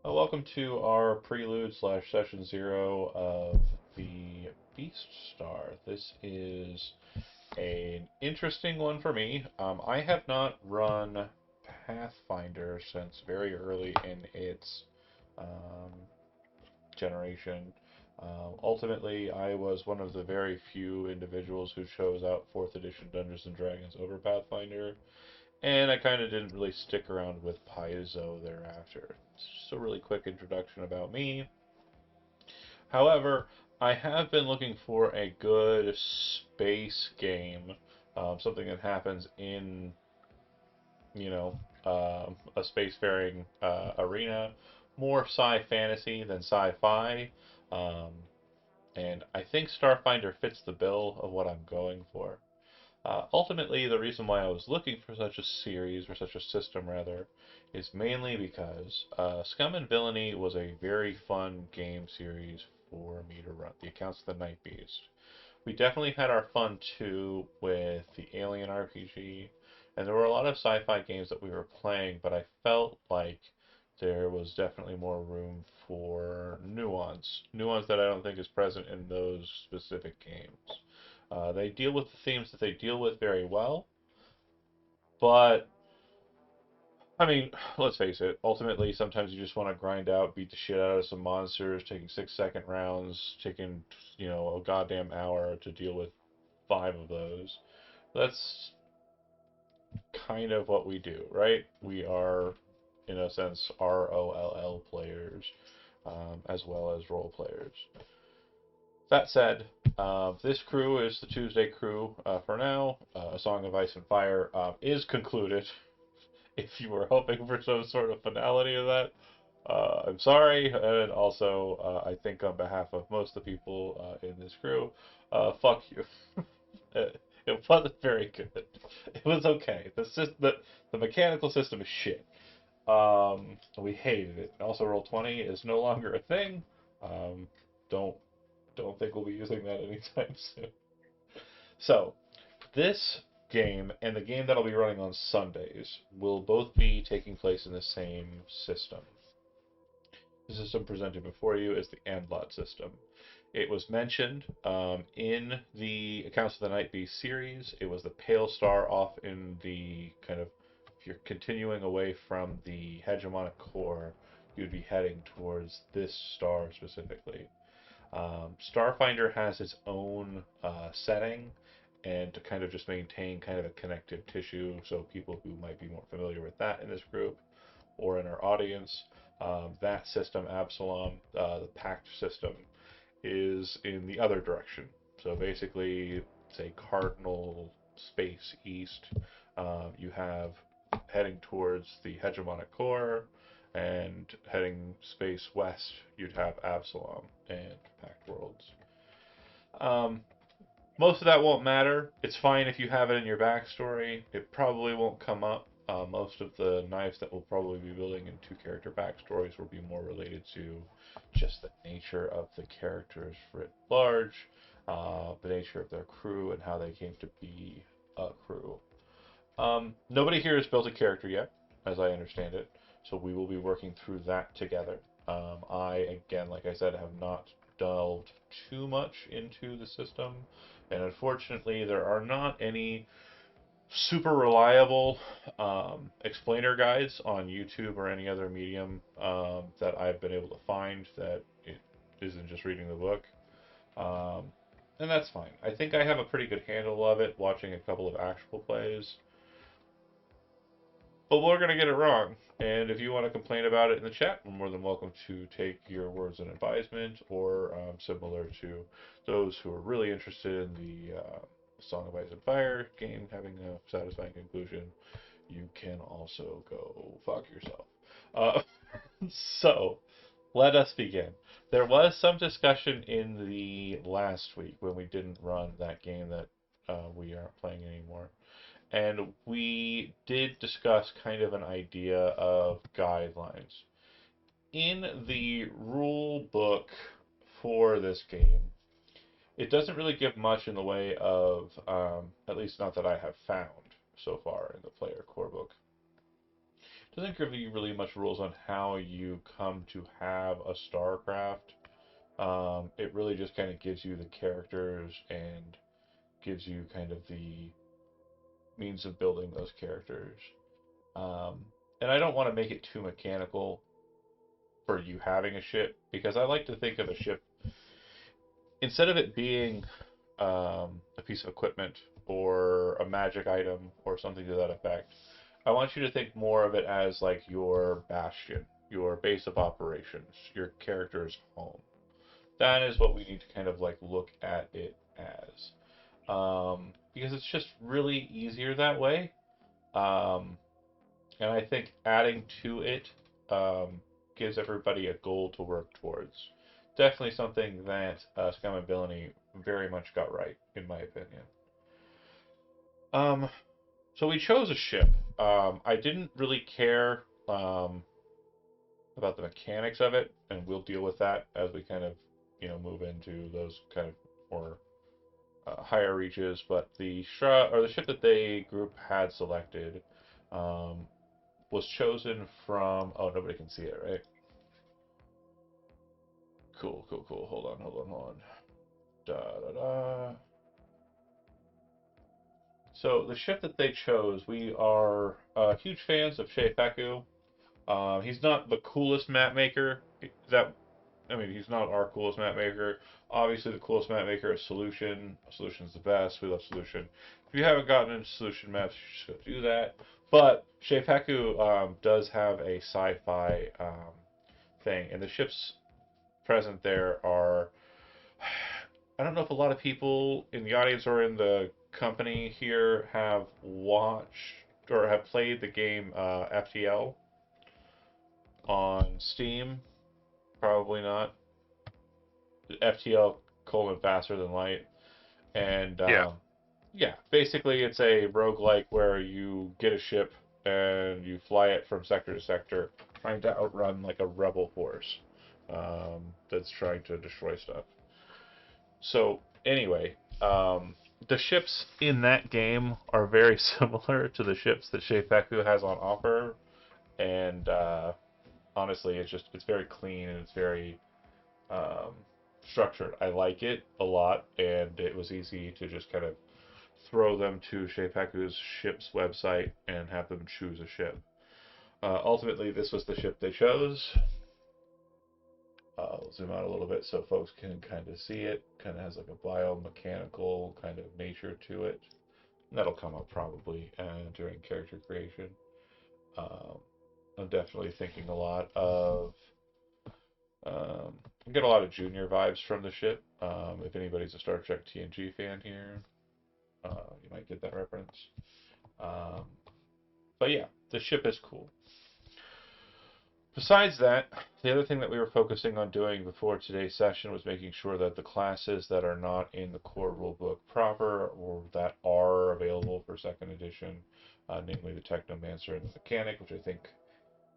Welcome to our prelude slash session 0 of the Beast Star. This is an interesting one for me. I have not run Pathfinder since very early in its um, generation. Ultimately, I was one of the very few individuals who chose out 4th edition Dungeons and Dragons over Pathfinder, and I kind of didn't really stick around with Paizo thereafter. It's just a really quick introduction about me. However, I have been looking for a good space game, something that happens in, a spacefaring arena, more sci-fantasy than sci-fi. Um, and I think Starfinder fits the bill of what I'm going for. Ultimately, the reason why I was looking for such a series, or such a system rather, is mainly because Scum and Villainy was a very fun game series for me to run. The Accounts of the Night Beast. We definitely had our fun too with the Alien RPG, and there were a lot of sci-fi games that we were playing, but I felt like there was definitely more room for nuance that I don't think is present in those specific games. They deal with the themes that they deal with very well, but I mean, let's face it. Ultimately, sometimes you just want to grind out, beat the shit out of some monsters, taking 6-second rounds, taking a goddamn hour to deal with 5 of those. That's kind of what we do, right? We are, in a sense, ROLL players, as well as role players. That said, this crew is the Tuesday crew for now. A Song of Ice and Fire is concluded. If you were hoping for some sort of finality of that, I'm sorry. And also, I think on behalf of most of the people in this crew, fuck you. It wasn't very good. It was okay. The mechanical system is shit. We hated it. Also, Roll20 is no longer a thing. Um, don't don't think we'll be using that anytime soon. So, this game and the game that I'll be running on Sundays will both be taking place in the same system. The system presented before you is the Andlot system. It was mentioned in the Accounts of the Night Beast series. It was the pale star off in the kind of, if you're continuing away from the hegemonic core, you'd be heading towards this star specifically. Starfinder has its own setting, and to kind of just maintain kind of a connective tissue, so people who might be more familiar with that in this group or in our audience, that system, Absalom, the Pact system, is in the other direction. So basically, say cardinal space east, you have heading towards the hegemonic core, and heading space west, you'd have Absalom and Pact Worlds. Um, Most of that won't matter. It's fine if you have it in your backstory. It probably won't come up. Most of the knives that we'll probably be building in 2 character backstories will be more related to just the nature of the characters writ large, the nature of their crew, and how they came to be a crew. Nobody here has built a character yet, as I understand it, so we will be working through that together. Again, like I said, have not delved too much into the system, and unfortunately, there are not any super reliable explainer guides on YouTube or any other medium that I've been able to find that it isn't just reading the book. Um, and that's fine. I think I have a pretty good handle of it watching a couple of actual plays. But we're going to get it wrong. And if you want to complain about it in the chat, we're more than welcome to take your words in advisement, or similar to those who are really interested in the Song of Ice and Fire game having a satisfying conclusion, you can also go fuck yourself. Uh, so, let us begin. There was some discussion in the last week when we didn't run that game that we aren't playing anymore, and we did discuss kind of an idea of guidelines. In the rule book for this game, it doesn't really give much in the way of, at least not that I have found so far in the player core book, doesn't give you really much rules on how you come to have a StarCraft. It really just kind of gives you the characters and gives you kind of the means of building those characters. Um, and I don't want to make it too mechanical for you having a ship because I like to think of a ship instead of it being a piece of equipment or a magic item or something to that effect. I want you to think more of it as like your bastion, your base of operations, your character's home. That is what we need to kind of like look at it as. Because it's just really easier that way. Um, and I think adding to it gives everybody a goal to work towards. Definitely something that Scum and Villainy very much got right, in my opinion. Um, so we chose a ship. I didn't really care about the mechanics of it, and we'll deal with that as we kind of, move into those kind of more higher reaches. But the ship that the group had selected um, was chosen from. Oh, nobody can see it, right? Cool, cool, cool. Hold on, hold on, hold on. Da da da. So the ship that they chose, we are huge fans of Sheifaku. He's not the coolest map maker. That I mean, he's not our coolest map maker. Obviously, the coolest map maker is Solution. Solution's the best. We love Solution. If you haven't gotten into Solution maps, you should go do that. But Sheifaku does have a sci-fi thing, and the ships present there are. I don't know if a lot of people in the audience or in the company here have watched or have played the game FTL on Steam. Probably not. FTL colon faster than light. And Yeah. yeah, basically it's a roguelike where you get a ship and you fly it from sector to sector, trying to outrun like a rebel force that's trying to destroy stuff. So anyway, the ships in that game are very similar to the ships that Sheifeku has on offer, and honestly, it's very clean and it's very um, structured. I like it a lot, and it was easy to just kind of throw them to Sheifeku's ship's website and have them choose a ship. Ultimately, this was the ship they chose. I'll zoom out a little bit so folks can kind of see it. Kind of has like a biomechanical kind of nature to it. That'll come up probably during character creation. Um, I'm definitely thinking a lot of. I get a lot of junior vibes from the ship. If anybody's a Star Trek TNG fan here, you might get that reference. Um, but yeah, the ship is cool. Besides that, the other thing that we were focusing on doing before today's session was making sure that the classes that are not in the core rulebook proper or that are available for second edition, namely the Technomancer and the Mechanic, which I think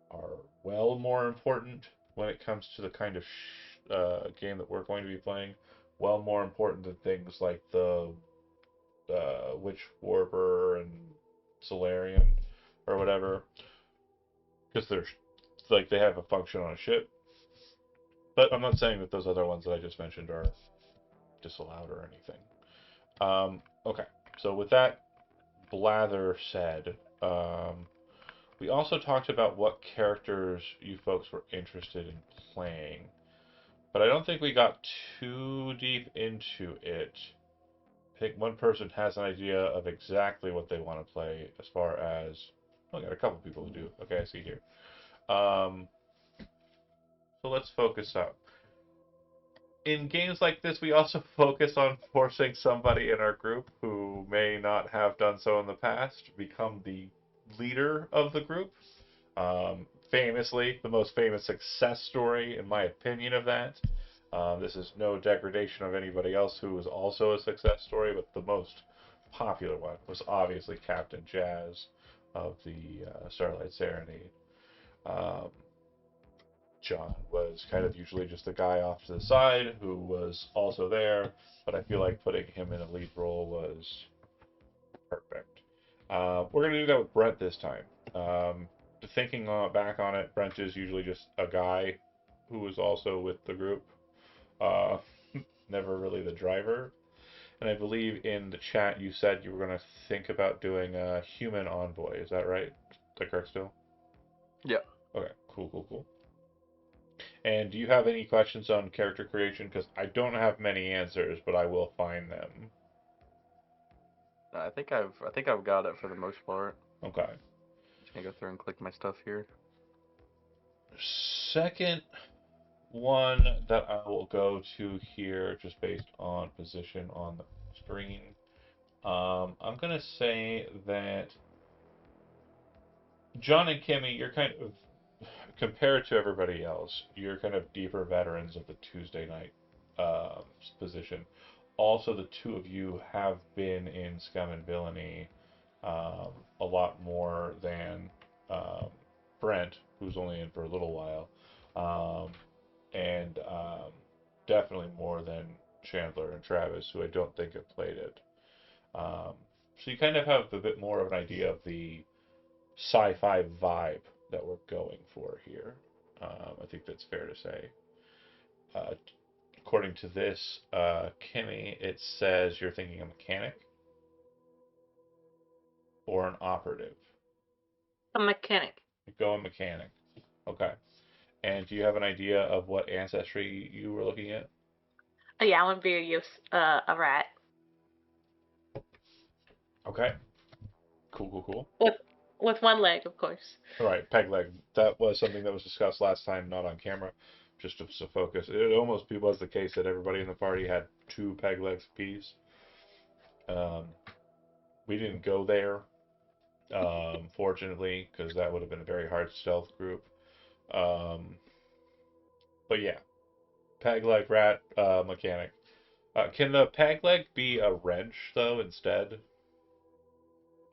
are well more important when it comes to the kind of game that we're going to be playing. Well more important than things like the Witch Warper and Solarian or whatever, because they're like they have a function on a ship. But I'm not saying that those other ones that I just mentioned are disallowed or anything. Okay, so with that blather said, we also talked about what characters you folks were interested in playing, but I don't think we got too deep into it. I think one person has an idea of exactly what they want to play as far as. Oh, I got a couple people who do. Okay, I see here. Um, so let's focus up. In games like this, we also focus on forcing somebody in our group who may not have done so in the past to become the leader of the group. Famously, the most famous success story, in my opinion, of that. This is no degradation of anybody else who was also a success story, but the most popular one was obviously Captain Jazz of the Starlight Serenade. Um, John was kind of usually just the guy off to the side who was also there, but I feel like putting him in a lead role was perfect. We're going to do that with Brent this time. The thinking back on it, Brent is usually just a guy who is also with the group. Uh, Never really the driver. And I believe in the chat you said you were going to think about doing a human envoy. Is that right? Is that correct still? Yeah. Okay, cool, cool, cool. And do you have any questions on character creation? Because I don't have many answers, but I will find them. I think I've got it for the most part. Okay. Just gonna go through and click my stuff here. Second one that I will go to here, just based on position on the screen. I'm gonna say that John and Kimmy, you're kind of compared to everybody else, you're kind of deeper veterans of the Tuesday night uh, position. Also, the two of you have been in Scum and Villainy a lot more than um, Brent, who's only in for a little while, and definitely more than Chandler and Travis, who I don't think have played it. Um, so you kind of have a bit more of an idea of the sci-fi vibe that we're going for here. I think that's fair to say. Uh, According to this, Kimmy, it says you're thinking a mechanic or an operative. A mechanic. You go a mechanic. Okay. And do you have an idea of what ancestry you were looking at? Oh, yeah, I want to be a rat Okay. Cool, cool, cool. with one leg, of course. All right, peg leg. That was something that was discussed last time, not on camera, just to focus. It almost was the case that everybody in the party had two peg legs apiece. Um, we didn't go there, fortunately, because that would have been a very hard stealth group. Um, but yeah, peg leg rat mechanic. Can the peg leg be a wrench though instead?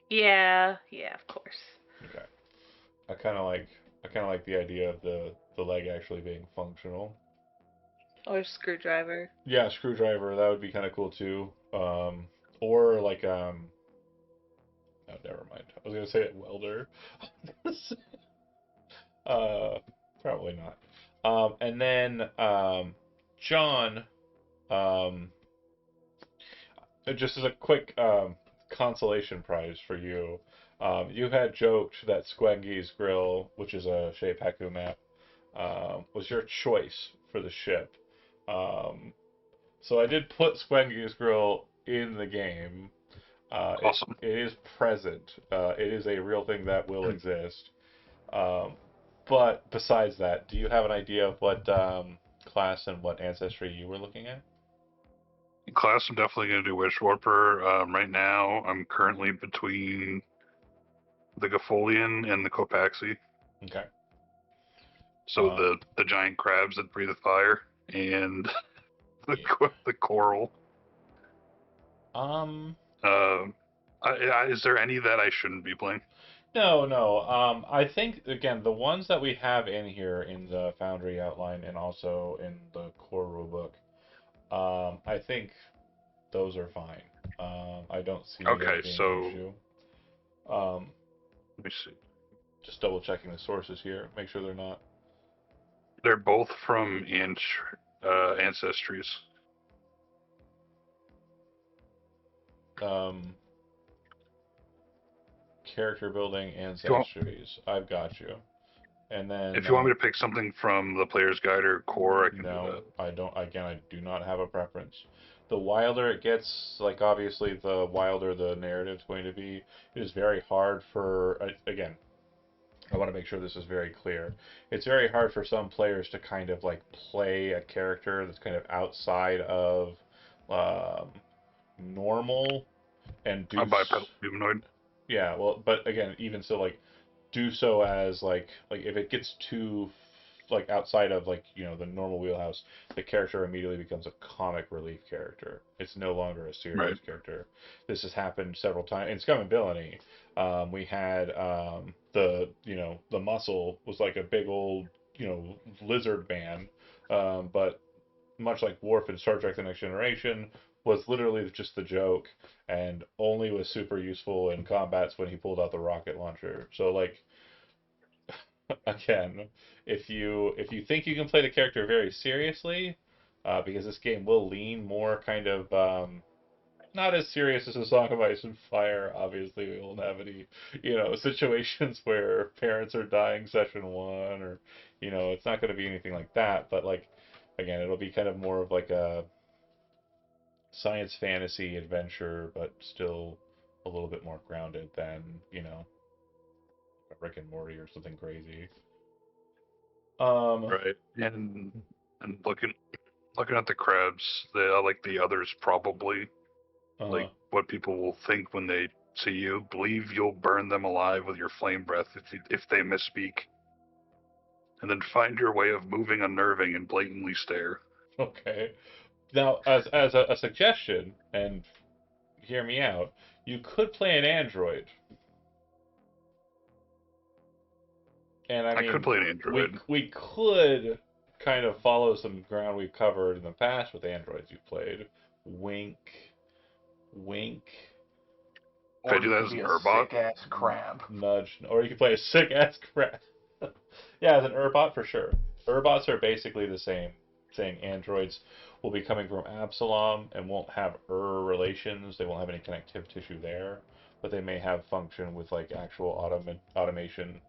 Yeah, of course. Okay. I kind of like the idea of the leg actually being functional. Or screwdriver. Yeah, screwdriver, that would be kind of cool too. Or like oh, never mind. I was gonna say it welder. uh, Probably not. And then John, um, just as a quick consolation prize for you, you had joked that Squengi's Grill, which is a Sheipaku map, was your choice for the ship. Um, so I did put Squengi's Grill in the game. Awesome. It is present. It is a real thing that will exist. Um, but besides that, do you have an idea of what class and what ancestry you were looking at? Class, I'm definitely going to do Wishwarper. Right now, I'm currently between the Gaffolian and the Copaxi. Okay. So the giant crabs that breathe fire and the Yeah. the coral. Um. Is there any that I shouldn't be playing? No, no. I think again the ones that we have in here in the Foundry outline and also in the core rulebook, I think those are fine. I don't see those Okay, being an so issue. Um, let me see. just double checking the sources here, make sure they're not. They're both from ancestries. Um, Character building If you want, ancestries. I've got you. And then if you want me to pick something from the player's guide or core, I can do no, that. I don't. Again, I do not have a preference. The wilder it gets, like obviously the wilder the narrative's going to be, it is very hard for again. I want to make sure this is very clear. It's very hard for some players to kind of like play a character that's kind of outside of um, normal and A do. bipedal humanoid. Yeah, well, but again, even so, like do so as like if it gets too like outside of like the normal wheelhouse, the character immediately becomes a comic relief character. It's no longer a Right. serious character. This has happened several times in Scum and Villainy. We had the muscle was like a big old lizard man, but much like Worf in Star Trek: The Next Generation, was literally just the joke, and only was super useful in combats when he pulled out the rocket launcher. So like, again, if you think you can play the character very seriously, because this game will lean more kind of not as serious as a Song of Ice and Fire. Obviously, we won't have any, situations where parents are dying session one, or it's not going to be anything like that. But like, again, it'll be kind of more of like a science fantasy adventure, but still a little bit more grounded than Rick and Morty or something crazy. Um, Right. And looking at the crabs, they are like the others probably uh, like what people will think when they see you. Believe you'll burn them alive with your flame breath if they misspeak, and then find your way of moving unnerving and blatantly stare. okay. Now, as a suggestion, and hear me out, you could play an android. And I I could mean, play an we android. we could kind of follow some ground we've covered in the past with androids you've played. Wink, wink, Could I Or do you that could as be an a Urbot? sick ass crab. nudge, or you could play a sick ass crap. Yeah, as an Urbot for sure. Urbots are basically the same thing. Androids will be coming from Absalom and won't have relations. They won't have any connective tissue there, but they may have function with like actual automation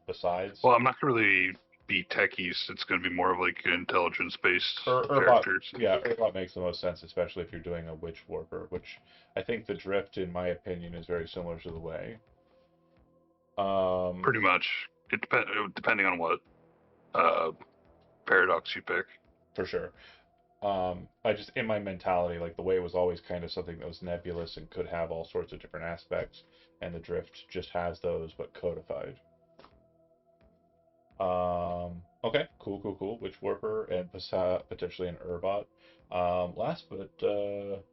besides. Well, I'm not gonna really be techies. It's gonna be more of like intelligence-based Urbot, characters. yeah, Urbot makes the most sense, especially if you're doing a Witch Warper, which I think the drift, in my opinion, is very similar to the way. Um, Pretty much. Depending on what uh, paradox you pick. for sure. I just in my mentality, like the way was always kind of something that was nebulous and could have all sorts of different aspects, and the drift just has those but codified. Okay, cool. Witch Warper and potentially an Urbot. Last but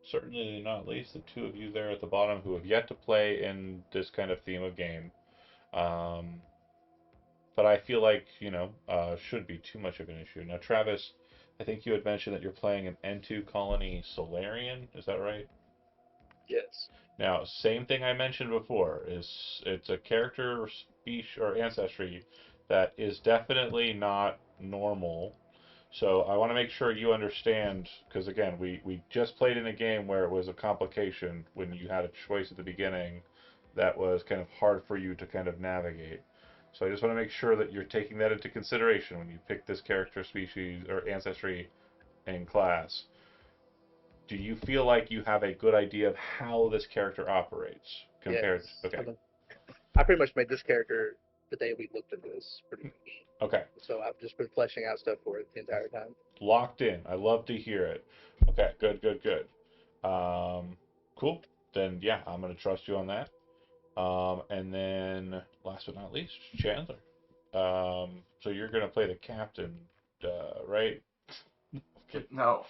certainly not least, the two of you there at the bottom who have yet to play in this kind of theme of game. Um, but I feel like, shouldn't be too much of an issue. Now, Travis, I think you had mentioned that you're playing an N2 colony Solarian. Is that right? Yes. Now, same thing I mentioned before is it's a character speech or ancestry that is definitely not normal. So I want to make sure you understand, because again, we just played in a game where it was a complication when you had a choice at the beginning that was kind of hard for you to kind of navigate. So I just want to make sure that you're taking that into consideration when you pick this character species or ancestry in class. Do you feel like you have a good idea of how this character operates compared Yes. to, okay. I pretty much made this character the day we looked at this, pretty much. Okay. So I've just been fleshing out stuff for it the entire time. Locked in. I love to hear it. Okay, good. Cool. Then yeah, I'm gonna trust you on that. And then last but not least, Chandler. So you're gonna play the captain, right? Okay. No.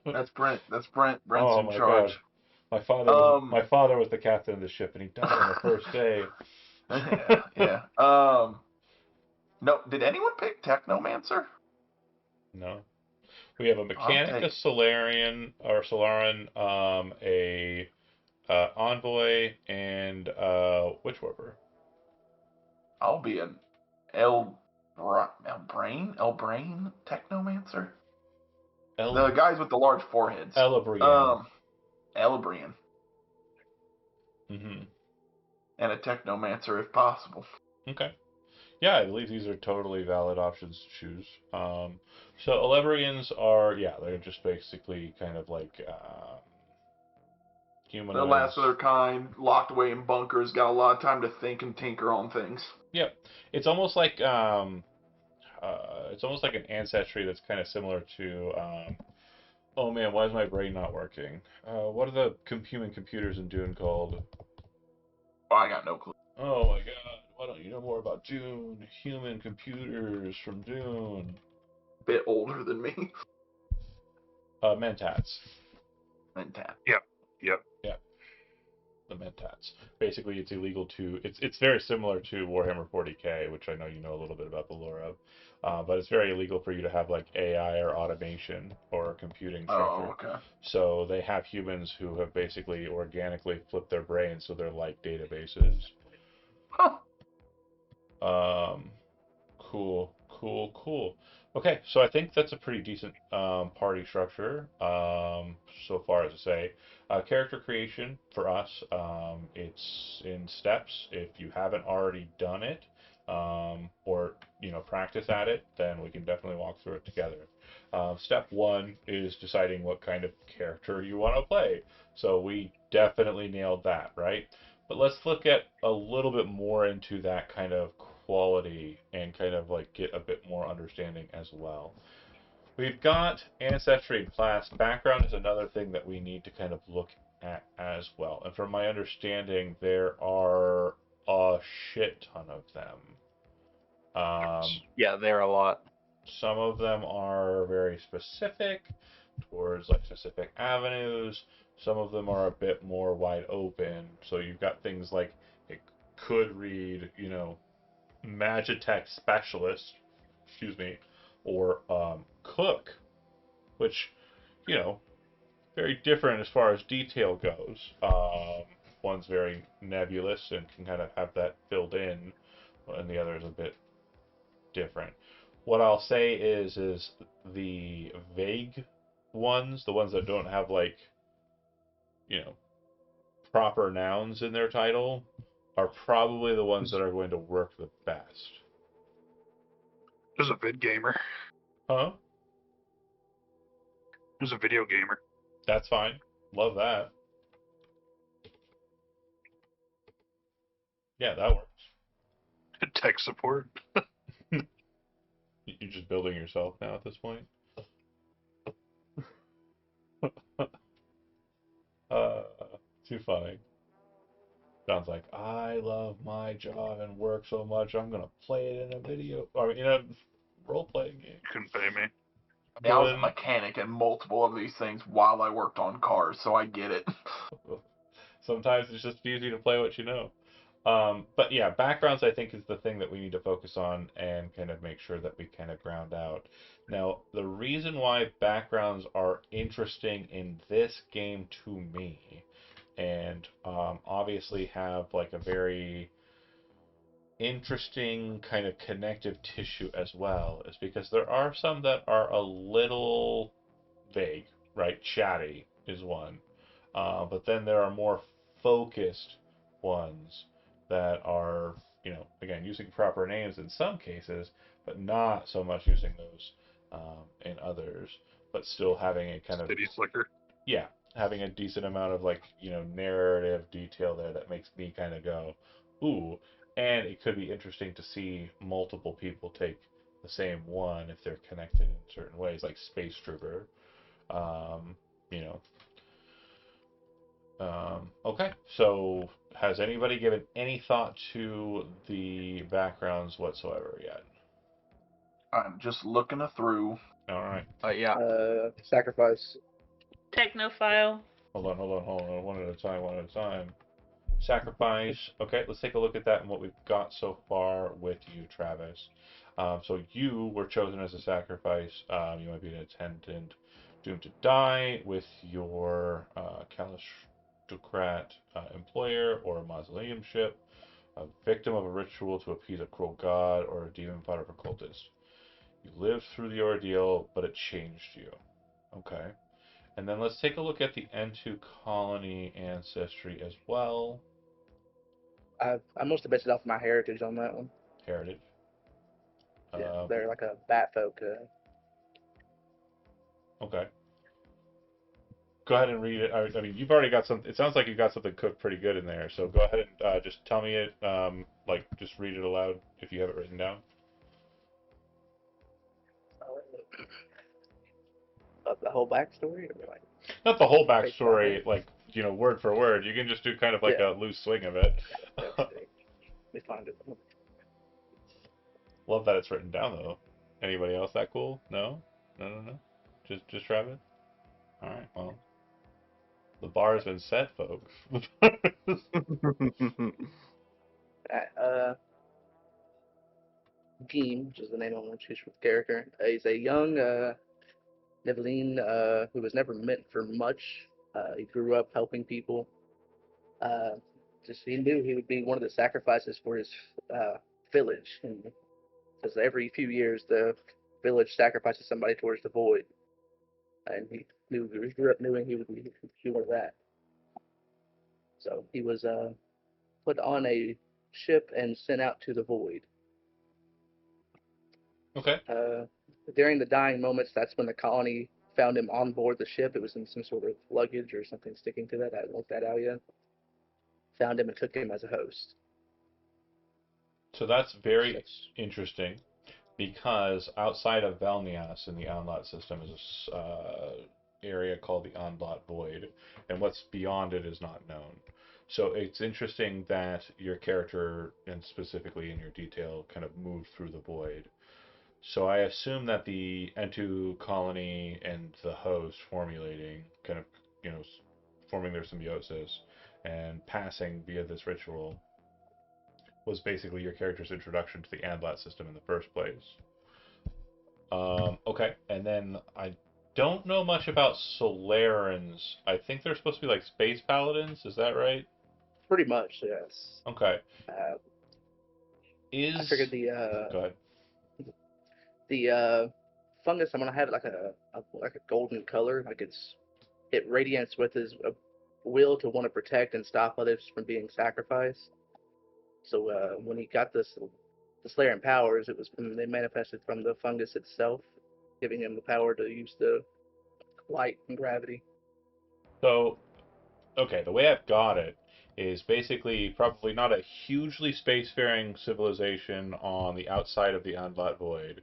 That's Brent. That's Brent. Brent's Oh in my charge. God. My father was the captain of the ship, and he died on the first day. Yeah. No. Did anyone pick Technomancer? No. We have a I'll mechanic, a take. Solarian or Solaran, a envoy, and Witch Warper. I'll be an El Brain Technomancer. The guys with the large foreheads. Elabrian. Elabrian. Mm-hmm. And a Technomancer if possible. Okay. Yeah, I believe these are totally valid options to choose. So Elabrians are, yeah, they're just basically kind of like The last humanoids. of their kind, locked away in bunkers, got a lot of time to think and tinker on things. Yep. It's almost like an ancestry that's kind of similar to oh man, why is my brain not working? What are the human computers in Dune called? Oh, I got no clue. Oh my god, why don't you know more about Dune? Human computers from Dune. Bit older than me. Mentats. Mentat. Yep. Yeah, the Mentats. Basically, it's illegal to. It's very similar to Warhammer 40k, which I know you know a little bit about the lore of. But it's very illegal for you to have like AI or automation or computing structure. Oh, okay. So they have humans who have basically organically flipped their brains so they're like databases. Huh. Um, cool. Okay, so I think that's a pretty decent party structure so far as to say. Character creation for us, it's in steps. If you haven't already done it or practice at it, then we can definitely walk through it together. Step one is deciding what kind of character you want to play. So we definitely nailed that, right? But let's look at a little bit more into that kind of quality and kind of like get a bit more understanding as well. We've got ancestry and class. Background is another thing that we need to kind of look at as well. And from my understanding, there are a shit ton of them. Yeah, there are a lot. Some of them are very specific towards like specific avenues. Some of them are a bit more wide open. So you've got things like it could read, Magitech specialist, excuse me, or cook, which, you know, very different as far as detail goes. One's very nebulous and can kind of have that filled in, and the other is a bit different. What I'll say is the vague ones, the ones that don't have like, you know, proper nouns in their title, are probably the ones that are going to work the best. There's a vid gamer. Huh? There's a video gamer. That's fine. Love that. Yeah, that works. Tech support. You're just building yourself now at this point. uh, too funny. Sounds like I love my job and work so much I'm gonna play it in a video or in a role playing game. Couldn't pay me. Yeah, I was a mechanic in multiple of these things while I worked on cars, so I get it. Sometimes it's just easy to play what you know. But yeah, backgrounds I think is the thing that we need to focus on and kind of make sure that we kind of ground out. Now, the reason why backgrounds are interesting in this game to me, and obviously have like a very interesting kind of connective tissue as well, is because there are some that are a little vague, right? Chatty is one. But then there are more focused ones that are, again, using proper names in some cases, but not so much using those in others, but still having a kind of, City Slicker. yeah, having a decent amount of like, narrative detail there that makes me kind of go, ooh, and it could be interesting to see multiple people take the same one if they're connected in certain ways, like Space Trooper. Um, you know, okay, so has anybody given any thought to the backgrounds whatsoever yet? I'm just looking through. All right. Yeah. Sacrifice. Technophile. Hold on. One at a time. Sacrifice. Okay, let's take a look at that and what we've got so far with you, Travis. So you were chosen as a sacrifice. You might be an attendant doomed to die with your Calistocrat employer or a mausoleum ship, a victim of a ritual to appease a cruel god, or a demon fighter for cultist. You lived through the ordeal, but it changed you. Okay. And then let's take a look at the N2 colony ancestry as well. I mostly based it off my heritage on that one. Heritage. Yeah, they're like a bat folk. Okay. Go ahead and read it. I mean, you've already got some. It sounds like you've got something cooked pretty good in there. So go ahead and just tell me it. Just read it aloud if you have it written down. The whole backstory, or like Not the whole based on my backstory, like word for word. You can just do kind of like a loose swing of it. Let me find it. Love that it's written down though. Anybody else that cool? No. Just Travis. All right. Well, the bar has been set, folks. Gene, which is the name I'm going to choose for the character. He's a young Niveline who was never meant for much. He grew up helping people. Just he knew he would be one of the sacrifices for his village, because every few years the village sacrifices somebody towards the void, and he grew up knowing he would be one of that. So he was put on a ship and sent out to the void. Okay. During the dying moments, that's when the colony found him on board the ship. It was in some sort of luggage or something sticking to that. I haven't looked that out yet. Found him and took him as a host. So that's Which very that's interesting because outside of Velnias in the Onlot system is this area called the Onlot Void, and what's beyond it is not known. So it's interesting that your character, and specifically in your detail, kind of moved through the void. So I assume that the Entu colony and the host formulating, kind of, forming their symbiosis and passing via this ritual was basically your character's introduction to the Andlat system in the first place. Okay, and then I don't know much about Solarans. I think they're supposed to be like space paladins. Is that right? pretty much yes. Okay. Uh, I Is figured Go ahead. the fungus I'm gonna have it like a golden color, like it radiates with his will to want to protect and stop others from being sacrificed. So when he got the Slayering powers, they manifested from the fungus itself, giving him the power to use the light and gravity. So, okay, the way I've got it is basically probably not a hugely spacefaring civilization on the outside of the Andlat Void.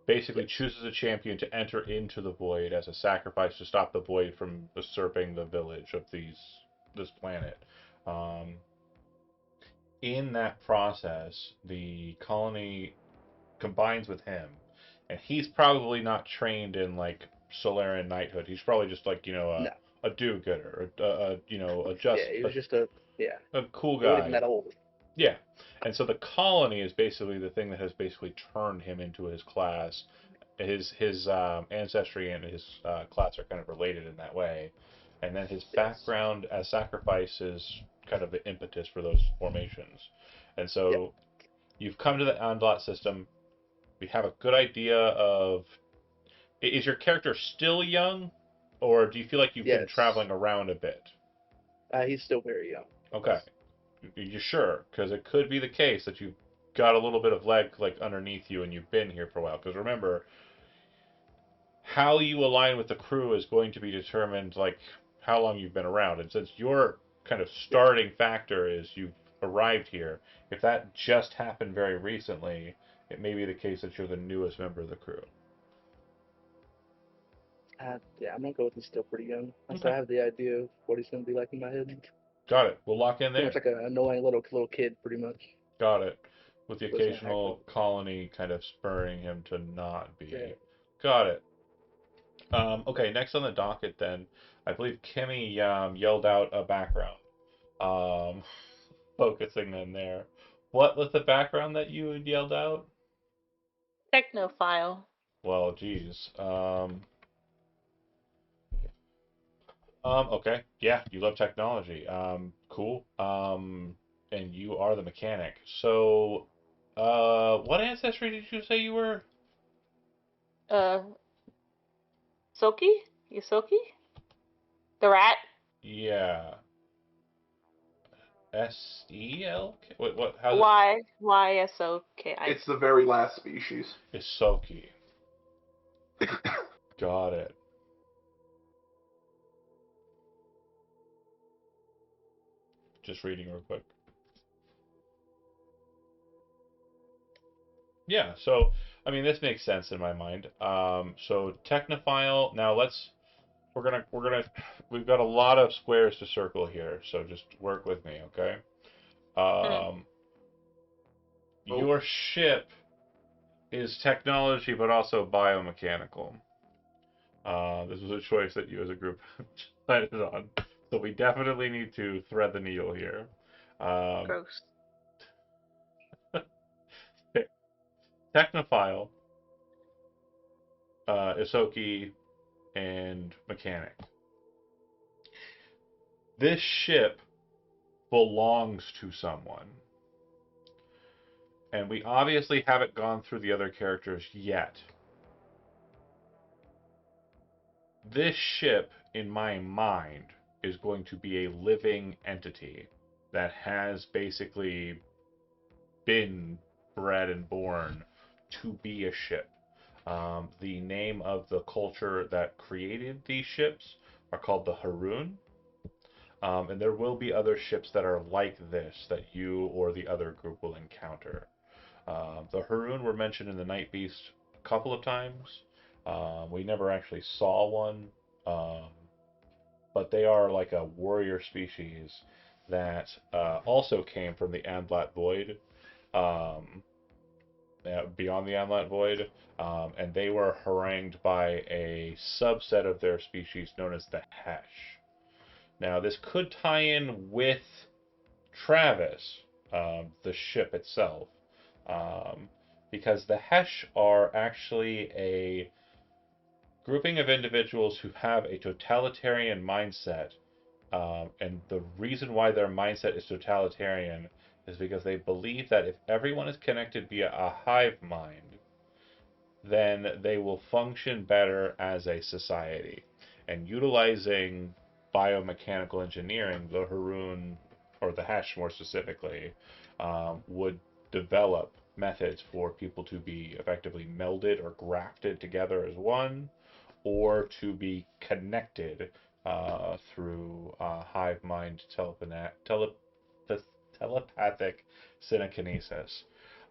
Basically Yes, chooses a champion to enter into the void as a sacrifice to stop the void from usurping the village of this planet. Um, in that process, the colony combines with him, and he's probably not trained in like Solarian knighthood. He's probably just like no, a do-gooder, yeah, he was just a yeah, a cool he wasn't even guy. that old. Yeah, and so the colony is basically the thing that has basically turned him into his class. His ancestry and his class are kind of related in that way, and then his Yes, background as sacrifice is kind of the impetus for those formations. And yep, so you've come to the Andlat system. We have a good idea of is your character still young, or do you feel like you've been yes. traveling around a bit? He's still very young. Okay, Yes, you sure? Because it could be the case that you've got a little bit of leg like underneath you and you've been here for a while. Because remember, how you align with the crew is going to be determined like how long you've been around. And since your kind of yeah. starting factor is you've arrived here, if that just happened very recently, it may be the case that you're the newest member of the crew. Yeah, I'm gonna go with he's still pretty young. I still Okay, have the idea of what he's gonna be like in my head. got it. We'll lock in Pretty much there. like an annoying little kid, pretty much. Got it. With the What's gonna happen? occasional colony kind of spurring him to not Yeah. be. Got it. Okay, next on the docket then, I believe Kimmy yelled out a background. Um, focusing in there. What was the background that you had yelled out? Technophile. Well, geez. Okay. Yeah, you love technology. Cool. And you are the mechanic. So, what ancestry did you say you were? Uh, Soki? Yosoki? The rat? Yeah. S-E-L-K? What, how's it? Y. Y-S-O-K-I. It's the very last species. Isoki. Got it. Just reading real quick. Yeah, so I mean this makes sense in my mind. So technophile. Now we're gonna we've got a lot of squares to circle here, so just work with me, okay? Mm. Um, Oh, your ship is technology, but also biomechanical. This was a choice that you as a group decided on, so we definitely need to thread the needle here. Um, Gross. technophile, Isoki, and mechanic. This ship belongs to someone. and we obviously haven't gone through the other characters yet. This ship, in my mind, is going to be a living entity that has basically been bred and born to be a ship. The name of the culture that created these ships are called the Haroon. And there will be other ships that are like this that you or the other group will encounter. The Haroon were mentioned in the Night Beast a couple of times. We never actually saw one, um, but they are like a warrior species that also came from the Andlat Void, um, beyond the Andlat Void, and they were harangued by a subset of their species known as the Hesh. Now, this could tie in with Travis, the ship itself, um, because the Hesh are actually a grouping of individuals who have a totalitarian mindset. And the reason why their mindset is totalitarian is because they believe that if everyone is connected via a hive mind, then they will function better as a society. And utilizing biomechanical engineering, the Haroon, or the Hesh more specifically, would develop methods for people to be effectively melded or grafted together as one, or to be connected through hive mind telepathic synekinesis.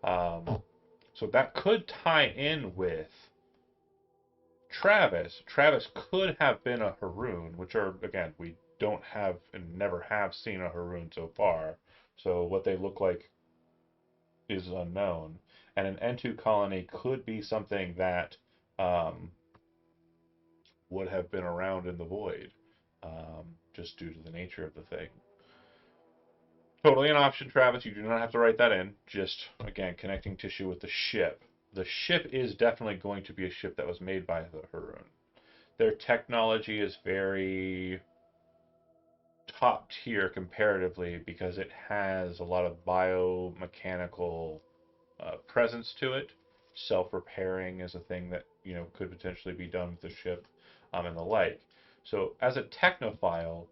So that could tie in with Travis. Travis could have been a Haroon, which are, again, we don't have and never have seen a Haroon so far. So what they look like is unknown. And an N2 colony could be something that um, would have been around in the void, just due to the nature of the thing. Totally an option, Travis. You do not have to write that in. Just, again, connecting tissue with the ship. The ship is definitely going to be a ship that was made by the Haroon. Their technology is very top tier comparatively because it has a lot of biomechanical presence to it. Self-repairing is a thing that could potentially be done with the ship, and the like. So as a technophile,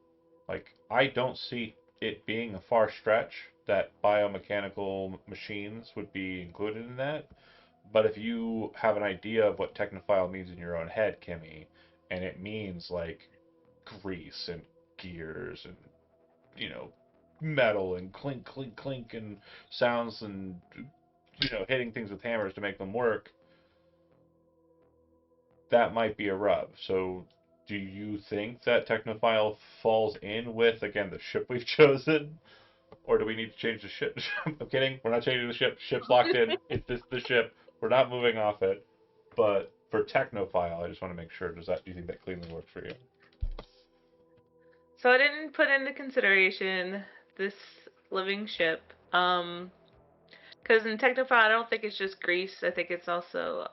like I don't see it being a far stretch that biomechanical machines would be included in that. But if you have an idea of what technophile means in your own head, Kimmy, and it means like grease and gears and metal and clink clink clink and sounds and hitting things with hammers to make them work, that might be a rub. So do you think that Technophile falls in with, again, the ship we've chosen? Or do we need to change the ship? I'm kidding. We're not changing the ship. Ship's locked in. It's the ship. We're not moving off it. But for Technophile, I just want to make sure. Do you think that cleanly works for you? So I didn't put into consideration this living ship. Because in Technophile, I don't think it's just grease. I think it's also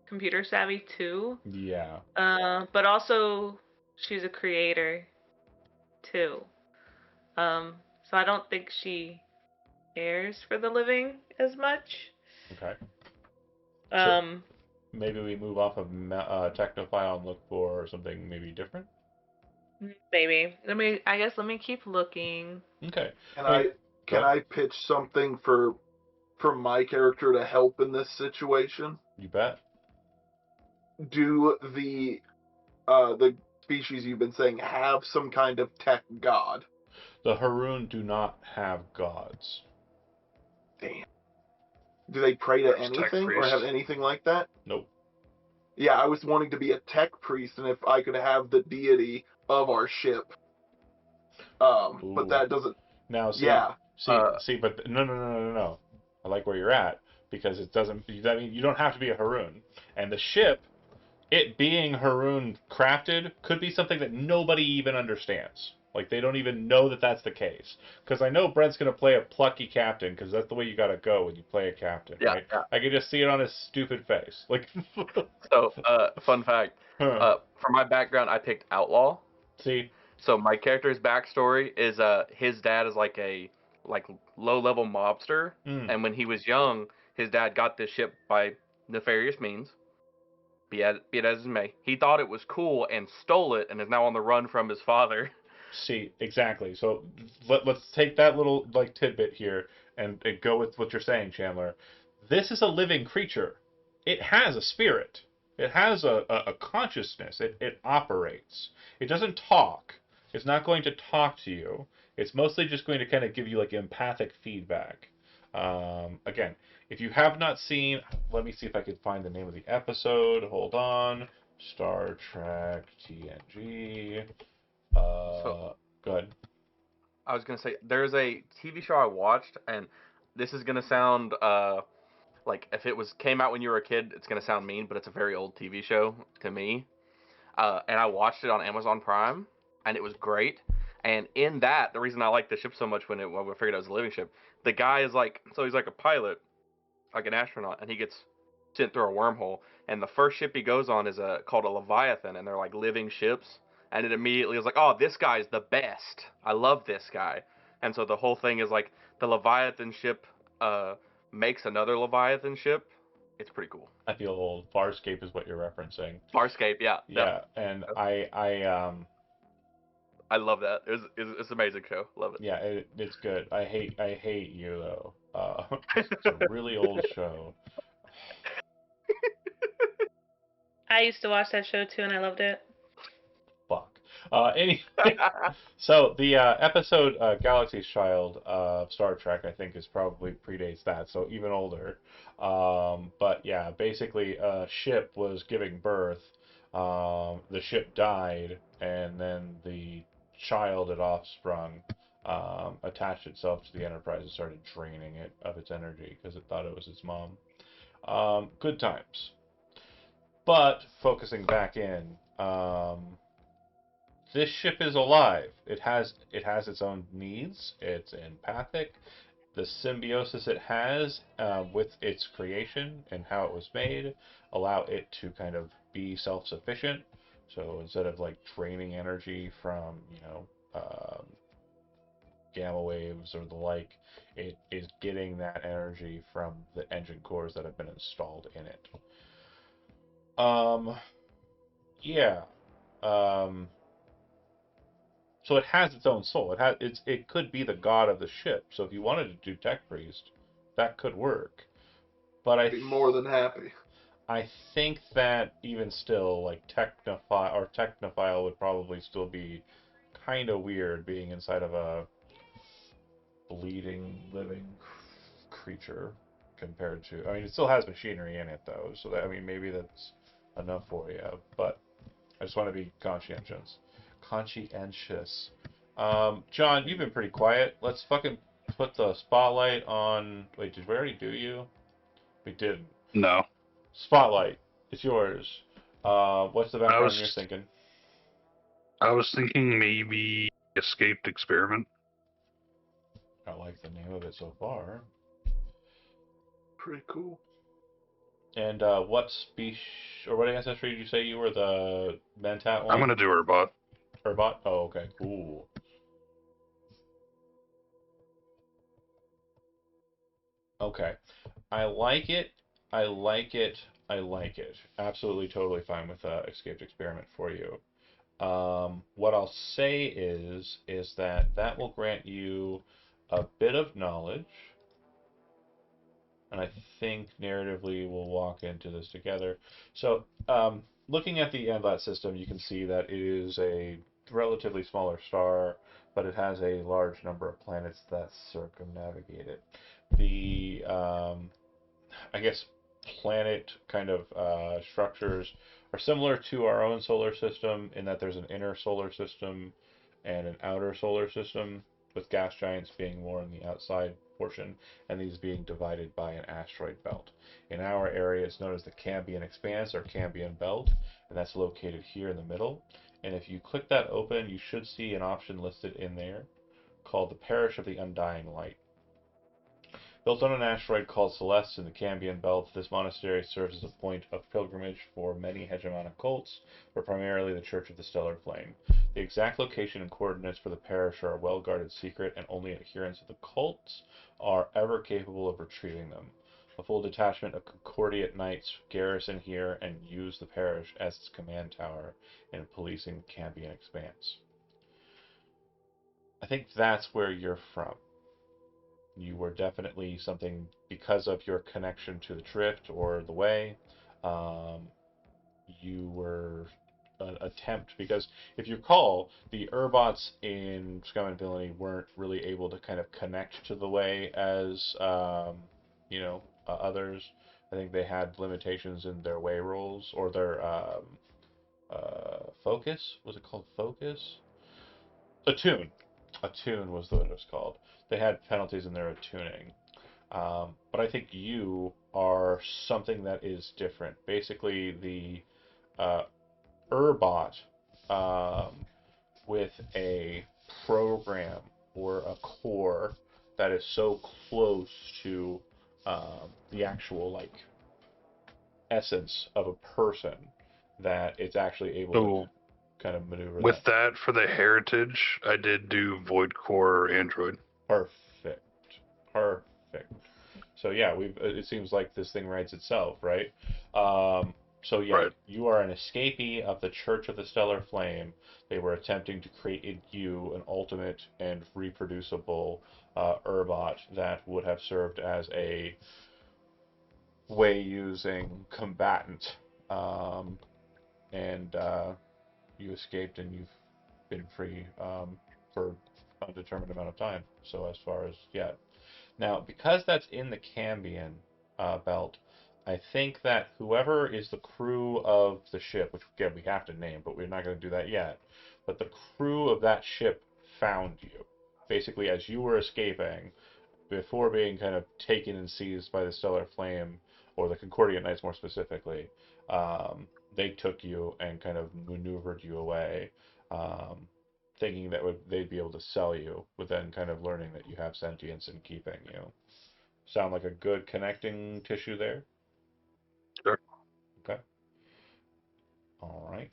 computer savvy too. Yeah. But also she's a creator too. So I don't think she cares for the living as much. Okay. Um, Maybe we move off of Technophile and look for something maybe different. maybe. Let me keep looking. Okay. Can I pitch something for my character to help in this situation? You bet. Do the species you've been saying have some kind of tech god? The Haroon do not have gods. Damn. Do they pray to There's tech anything or have priest. anything like that? Nope. Yeah, I was wanting to be a tech priest, and if I could have the deity of our ship. But that doesn't. Now, see, Yeah. but no. I like where you're at because it doesn't. I mean, you don't have to be a Haroon, and the ship, it being Haroon crafted, could be something that nobody even understands. Like they don't even know that that's the case. Because I know Brent's gonna play a plucky captain, because that's the way you gotta go when you play a captain, right? Yeah. I can just see it on his stupid face. Like. So, fun fact. Huh. For my background, I picked outlaw. See. So my character's backstory is his dad is like a like low-level mobster, Mm. and when he was young, his dad got this ship by nefarious means. Be it as it may, he thought it was cool and stole it, and is now on the run from his father. See, exactly. So let's take that little like tidbit here and go with what you're saying, Chandler. This is a living creature. It has a spirit. It has a consciousness. It operates. It doesn't talk. It's not going to talk to you. It's mostly just going to kind of give you like empathic feedback. Again, if you have not seen, let me see if I can find the name of the episode. Hold on. Star Trek TNG. So Good. I was gonna say there's a TV show I watched, and this is gonna sound like if it was came out when you were a kid, it's gonna sound mean, but it's a very old TV show to me. And I watched it on Amazon Prime, and it was great. And in that, the reason I liked the ship so much when I figured it was a living ship, the guy is like, so he's like a pilot, like an astronaut, and he gets sent through a wormhole. And the first ship he goes on is called a Leviathan, and they're like living ships. And it immediately was like, oh, this guy's the best. I love this guy. And so the whole thing is like the Leviathan ship makes another Leviathan ship. It's pretty cool. I feel old. Farscape is what you're referencing. Farscape, yeah, Yeah, and I love that. It's an amazing show. Love it. yeah, it's good. I hate you though. It's a really old show. I used to watch that show too, and I loved it. Fuck. Anyway, so the episode Galaxy's Child of Star Trek, I think, is probably predates that, so even older. But yeah, basically, a ship was giving birth. The ship died, and then the child it offsprung attached itself to the Enterprise and started draining it of its energy because it thought it was its mom. Good times. But focusing back in, this ship is alive. It has its own needs. It's empathic. The symbiosis it has with its creation and how it was made allow it to kind of be self-sufficient. So instead of like draining energy from gamma waves or the like, it is getting that energy from the engine cores that have been installed in it. Yeah. Um, So it has its own soul. It could be the god of the ship. So if you wanted to do Tech Priest, that could work. But I'd be more than happy. I think that even still, like Technophile would probably still be kind of weird being inside of a bleeding, living creature compared to. I mean, it still has machinery in it though, so that, I mean, maybe that's enough for you. But I just want to be conscientious. Conscientious. John, you've been pretty quiet. Let's fucking put the spotlight on. Wait, did we already do you? We didn't. No. Spotlight. It's yours. What's the background you're was thinking? I was thinking maybe escaped experiment. I like the name of it so far. Pretty cool. And what species or what ancestry did you say you were? The Mentat one? I'm gonna do Urbot. Urbot? Oh, okay. Cool. Okay. I like it. I like it. I like it. Absolutely, totally fine with escaped experiment for you. What I'll say is that will grant you a bit of knowledge, and I think narratively we'll walk into this together. So, looking at the Endlat system, you can see that it is a relatively smaller star, but it has a large number of planets that circumnavigate it. The I guess planet kind of structures are similar to our own solar system in that there's an inner solar system and an outer solar system, with gas giants being more in the outside portion and these being divided by an asteroid belt. In our area, it's known as the Cambian Expanse or Cambian Belt, and that's located here in the middle. And if you click that open, you should see an option listed in there called the Parish of the Undying Light. Built on an asteroid called Celeste in the Cambian Belt, this monastery serves as a point of pilgrimage for many hegemonic cults, but primarily the Church of the Stellar Flame. The exact location and coordinates for the parish are a well-guarded secret, and only adherents of the cults are ever capable of retrieving them. A full detachment of Concordiate Knights garrison here and use the parish as its command tower in policing the Cambion expanse. I think that's where you're from. You were definitely something because of your connection to the Drift or the Way. Um, you were an attempt because if you recall, the Urbots in Scum and Villainy weren't really able to kind of connect to the Way as others. I think they had limitations in their Way rolls or their focus. Was it called focus? Attune. Attune was what it was called. They had penalties in their attuning. But I think you are something that is different. Basically, the Urbot with a program or a core that is so close to the actual essence of a person that it's actually able to So kind of maneuver with that. that, for the heritage, I did do Void Core Android. Perfect. Perfect. So yeah, we've. It seems like this thing writes itself, right? So yeah, Right. you are an escapee of the Church of the Stellar Flame. They were attempting to create in you an ultimate and reproducible Urbot that would have served as a way-using combatant. And you escaped and you've been free for undetermined amount of time. So as far as yeah, now, because that's in the Cambion belt, I think that whoever is the crew of the ship, which again we have to name, but we're not going to do that yet, but the crew of that ship found you. Basically, as you were escaping, before being kind of taken and seized by the Stellar Flame, or the Concordian Knights more specifically, they took you and kind of maneuvered you away. Thinking that they'd be able to sell you, but then kind of learning that you have sentience and keeping you. Sound like a good connecting tissue there? Sure. Okay. All right.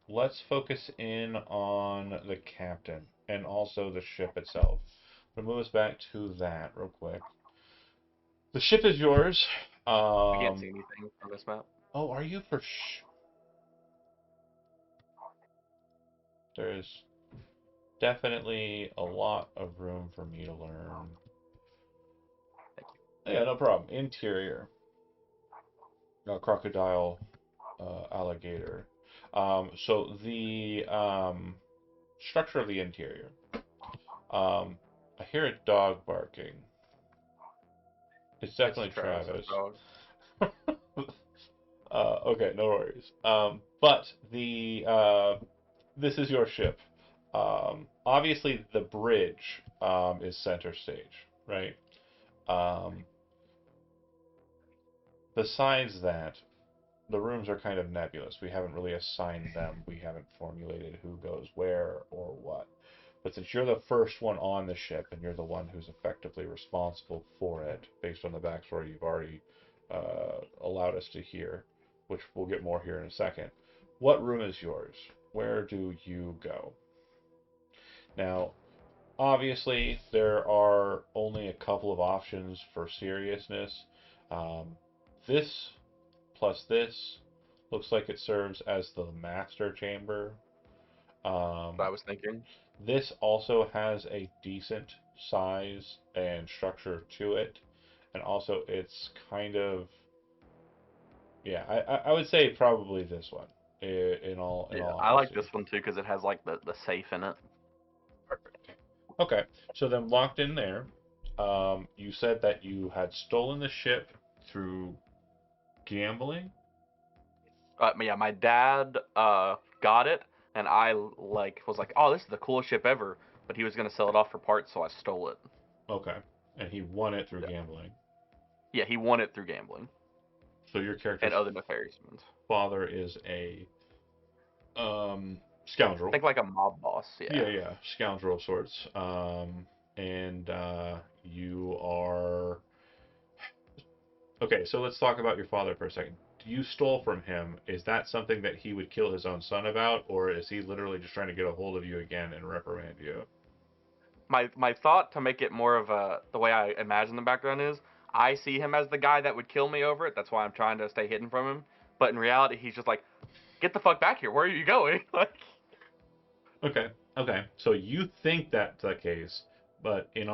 Let's focus in on the captain and also the ship itself. We'll move us back to that real quick. The ship is yours. I can't see anything on this map. Oh, are you for There's definitely a lot of room for me to learn. Thank Yeah, no problem. Interior. Crocodile, alligator. So the structure of the interior. I hear a dog barking. It's you. It's definitely Travis's Travis. dog. Okay, no worries. But this is your ship. Obviously, the bridge is center stage, right? Um, besides that, the rooms are kind of nebulous. We haven't really assigned them. We haven't formulated who goes where or what. But since you're the first one on the ship and you're the one who's effectively responsible for it, based on the backstory you've already allowed us to hear, which we'll get more here in a second, what room is yours? Where do you go? Now, obviously, there are only a couple of options for seriousness. Um, this plus this looks like it serves as the master chamber. What Um, I was thinking. this also has a decent size and structure to it, and also it's kind of yeah. I would say probably this one in Yeah, all I like honesty. this one too because it has like the safe in it. Perfect. Okay, so then locked in there. You said that you had stolen the ship through gambling. Yeah, my dad got it, and I like was like, oh, this is the coolest ship ever. But he was gonna sell it off for parts, so I stole it. Okay, and he won it through Yeah, gambling. yeah, he won it through gambling So your and character's other nefarious means. father is a scoundrel. Think like a mob boss. Yeah, Yeah. yeah, scoundrel of sorts. And you are okay. So let's talk about your father for a second. you stole from him, is that something that he would kill his own son about, or is he literally just trying to get a hold of you again and reprimand you? My thought to make it more of a the way I imagine the background is I see him as the guy that would kill me over it. That's why I'm trying to stay hidden from him. But in reality, he's just like, get the fuck back here. Where are you going? Like, Okay. Okay. So you think that's the case, but yep.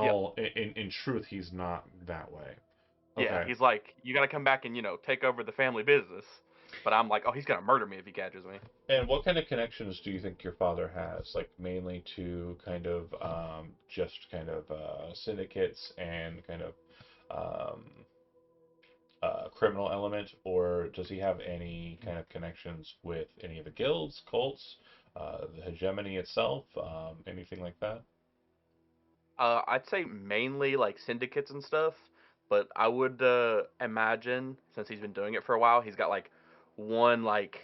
in truth, he's not that way. Yeah, Okay. he's like, you gotta come back and take over the family business. But I'm like, oh, he's gonna murder me if he catches me. And what kind of connections do you think your father has? Like mainly to kind of just kind of syndicates and kind of um, criminal element, or does he have any kind of connections with any of the guilds, cults, the hegemony itself, anything like that? I'd say mainly like syndicates and stuff, but I would imagine since he's been doing it for a while, he's got like one like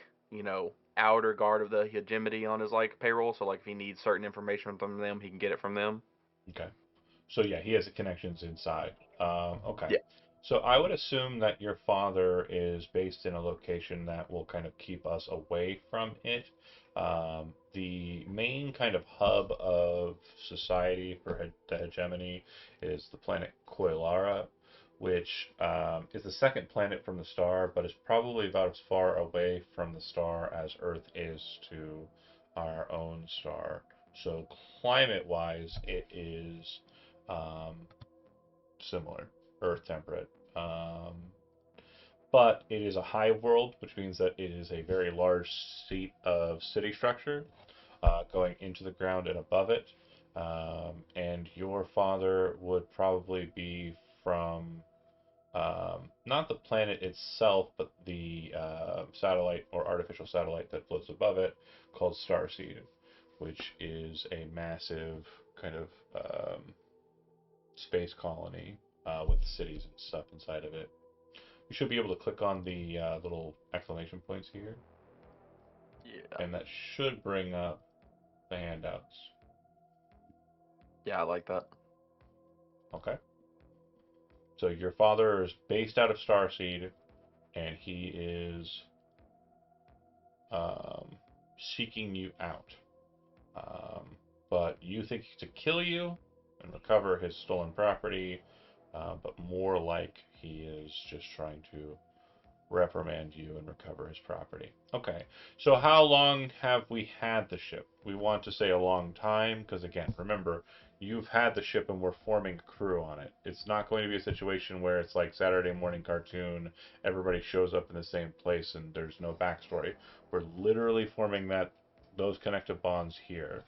outer guard of the hegemony on his like payroll. So like if he needs certain information from them, he can get it from them. Okay. So yeah, he has the connections inside. Okay. Yeah. So I would assume that your father is based in a location that will kind of keep us away from it. The main kind of hub of society for the hegemony is the planet Koilara, which is the second planet from the star, but is probably about as far away from the star as Earth is to our own star. So climate-wise, it is um, similar, Earth temperate. But it is a high world, which means that it is a very large seat of city structure going into the ground and above it. And your father would probably be from not the planet itself, but the satellite or artificial satellite that floats above it called Starseed, which is a massive kind of space colony with cities and stuff inside of it. You should be able to click on the little exclamation points here, Yeah. and that should bring up the handouts. Yeah, I like that. Okay. So your father is based out of Starseed, and he is um, seeking you out. Um, but you think to kill you and recover his stolen property, but more like he is just trying to reprimand you and recover his property. Okay, so how long have we had the ship? We want to say a long time, because again, remember, you've had the ship and we're forming a crew on it. It's not going to be a situation where it's like Saturday morning cartoon, everybody shows up in the same place and there's no backstory. We're literally forming those connective bonds here.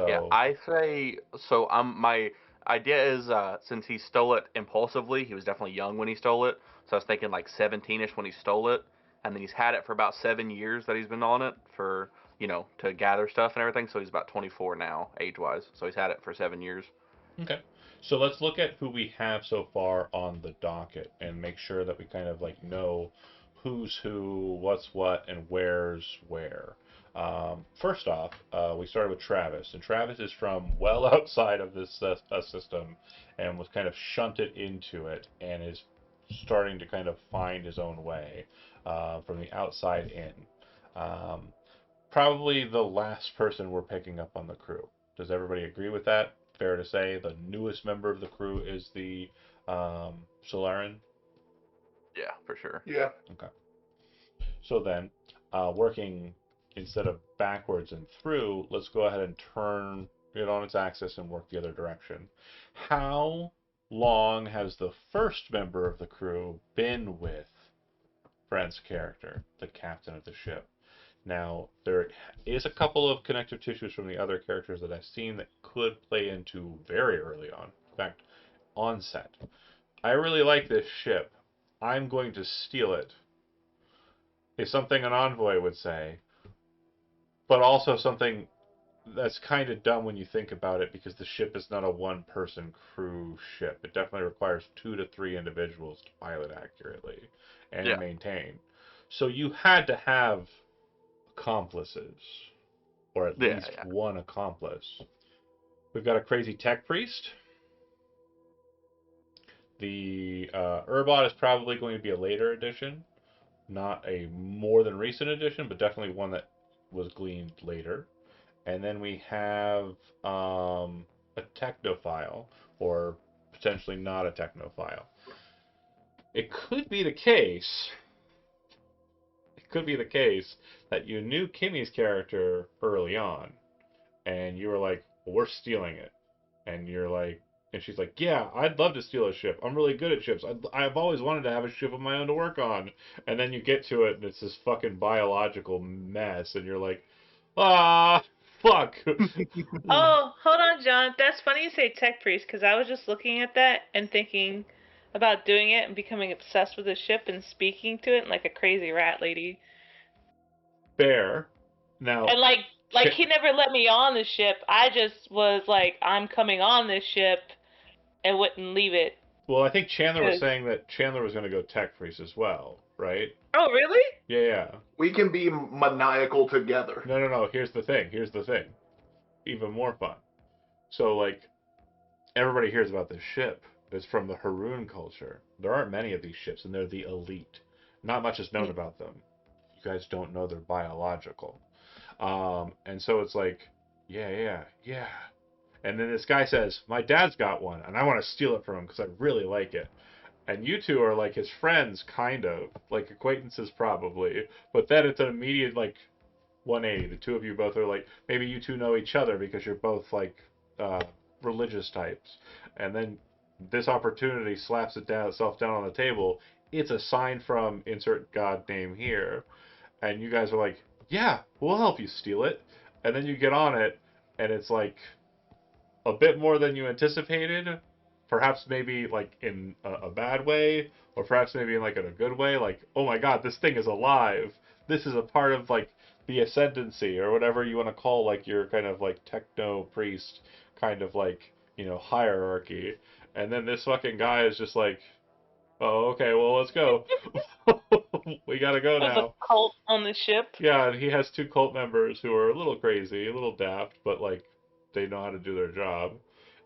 Yeah, So, I say so. My idea is since he stole it impulsively, he was definitely young when he stole it. So I was thinking like 17ish when he stole it, and then he's had it for about 7 years that he's been on it for to gather stuff and everything. So he's about 24 now, age-wise. So he's had it for 7 years. okay. So let's look at who we have so far on the docket and make sure that we kind of like know who's who, what's what, and where's where. First off, we started with Travis, and Travis is from well outside of this system and was kind of shunted into it and is starting to kind of find his own way from the outside in. Um, Probably the last person we're picking up on the crew. Does everybody agree with that? Fair to say the newest member of the crew is the Solarian. Yeah, for sure. Yeah. Okay. So then, working instead of backwards and through, let's go ahead and turn it on its axis and work the other direction. How long has the first member of the crew been with Brent's character, the captain of the ship? Now, there is a couple of connective tissues from the other characters that I've seen that could play into very early on. In fact, on set. I really like this ship. I'm going to steal it. Is something an envoy would say, but also something that's kind of dumb when you think about it because the ship is not a one person crew ship. It definitely requires 2 to 3 individuals to pilot accurately and Yeah. maintain. So you had to have accomplices, or at Yeah, least yeah. one accomplice. We've got a crazy tech priest. The Urbot is probably going to be a later addition, not a more than recent addition, but definitely one that was gleaned later. And then we have a technophile, or potentially not a technophile. It could be the case. It could be the case that you knew Kimmy's character early on, and you were like, well, "We're stealing it," and you're like, and she's like, "Yeah, I'd love to steal a ship. I'm really good at ships. I've always wanted to have a ship of my own to work on." And then you get to it, and it's this fucking biological mess, and you're like, "Ah, fuck." Oh, hold on, John. That's funny you say tech priest, because I was just looking at that and thinking about doing it and becoming obsessed with the ship and speaking to it like a crazy rat lady. Fair. Now, And like Ch- he never let me on the ship. I just was like, I'm coming on this ship and wouldn't leave it. well, I think Chandler was 'Cause... saying that Chandler was going to go tech priest as well, right? Oh, really? Yeah, yeah. We can be maniacal together. No, no, no. Here's the thing. Here's the thing. Even more fun. So, like, everybody hears about this ship. It's from the Haroon culture. There aren't many of these ships, and they're the elite. Not much is known about them. You guys don't know they're biological. And so it's like, yeah, yeah, yeah. And then this guy says, "My dad's got one, and I want to steal it from him because I really like it." And you two are like his friends, kind of, like acquaintances probably. But then it's an immediate like 180. The two of you both are like, maybe you two know each other because you're both like uh, religious types. And then this opportunity slaps itself down on the table. It's a sign from insert god name here, and you guys are like, "Yeah, we'll help you steal it." And then you get on it, and it's like a bit more than you anticipated. Perhaps maybe like in a bad way, or perhaps maybe in like in a good way. Like, oh my god, this thing is alive. This is a part of like the ascendancy or whatever you want to call like your kind of like techno priest kind of like hierarchy. And then this fucking guy is just like, oh okay, well let's go. We gotta go Of a now. cult on the ship. Yeah, and he has two cult members who are a little crazy, a little daft, but like they know how to do their job.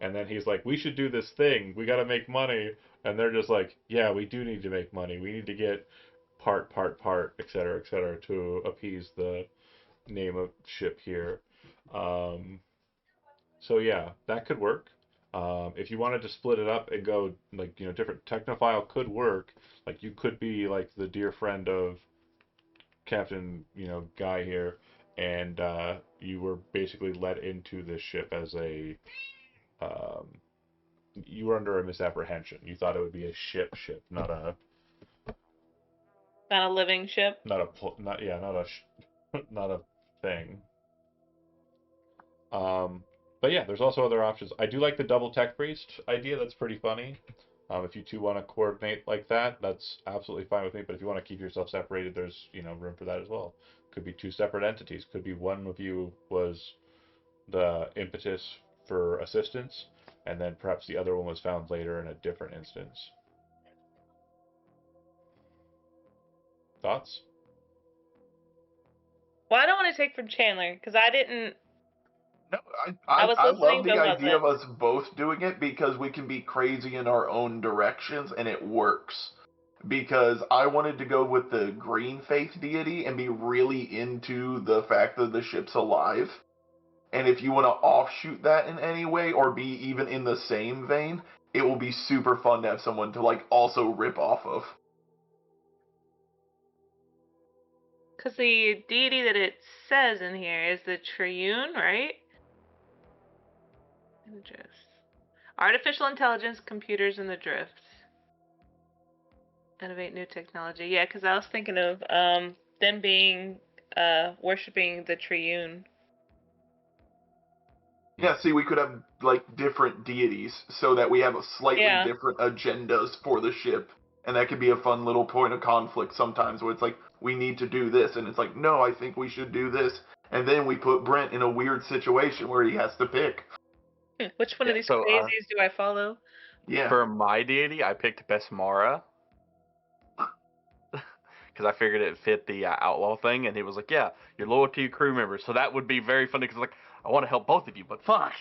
And then he's like, "We should do this thing. We got to make money." And they're just like, "Yeah, we do need to make money. We need to get part, et cetera, to appease the name of ship here." Um, so yeah, that could work. If you wanted to split it up and go like different technophile could work. Like you could be like the dear friend of Captain, guy here, and you were basically let into this ship as a, um, you were under a misapprehension. You thought it would be a ship, not a, Not a living ship. not yeah, not a, not a thing. Um, but yeah, there's also other options. I do like the double tech priest idea. That's pretty funny. If you two want to coordinate like that, that's absolutely fine with me. But if you want to keep yourself separated, there's room for that as well. Could be two separate entities. Could be one of you was the impetus for assistance, and then perhaps the other one was found later in a different instance. Thoughts? Well, I don't want to take from Chandler because I didn't. No, I was I love listening, the but idea wasn't. of us both doing it because we can be crazy in our own directions and it works. Because I wanted to go with the green faith deity and be really into the fact that the ship's alive. And if you want to offshoot that in any way or be even in the same vein, it will be super fun to have someone to like also rip off of. Because the deity that it says in here is the Triune, right? In the drifts. Artificial intelligence, computers in the drifts. Innovate new technology. Yeah, because I was thinking of them being worshipping the Triune. Yeah, see, we could have like different deities so that we have slightly Yeah. different agendas for the ship. And that could be a fun little point of conflict sometimes where it's like, we need to do this. And it's like, no, I think we should do this. And then we put Brent in a weird situation where he has to pick. Which one of these So crazies do I follow? Yeah. for my deity, I picked Besmara because I figured it fit the outlaw thing, and he was like, "Yeah, you're loyal to your crew members." So that would be very funny because like I want to help both of you, but fuck.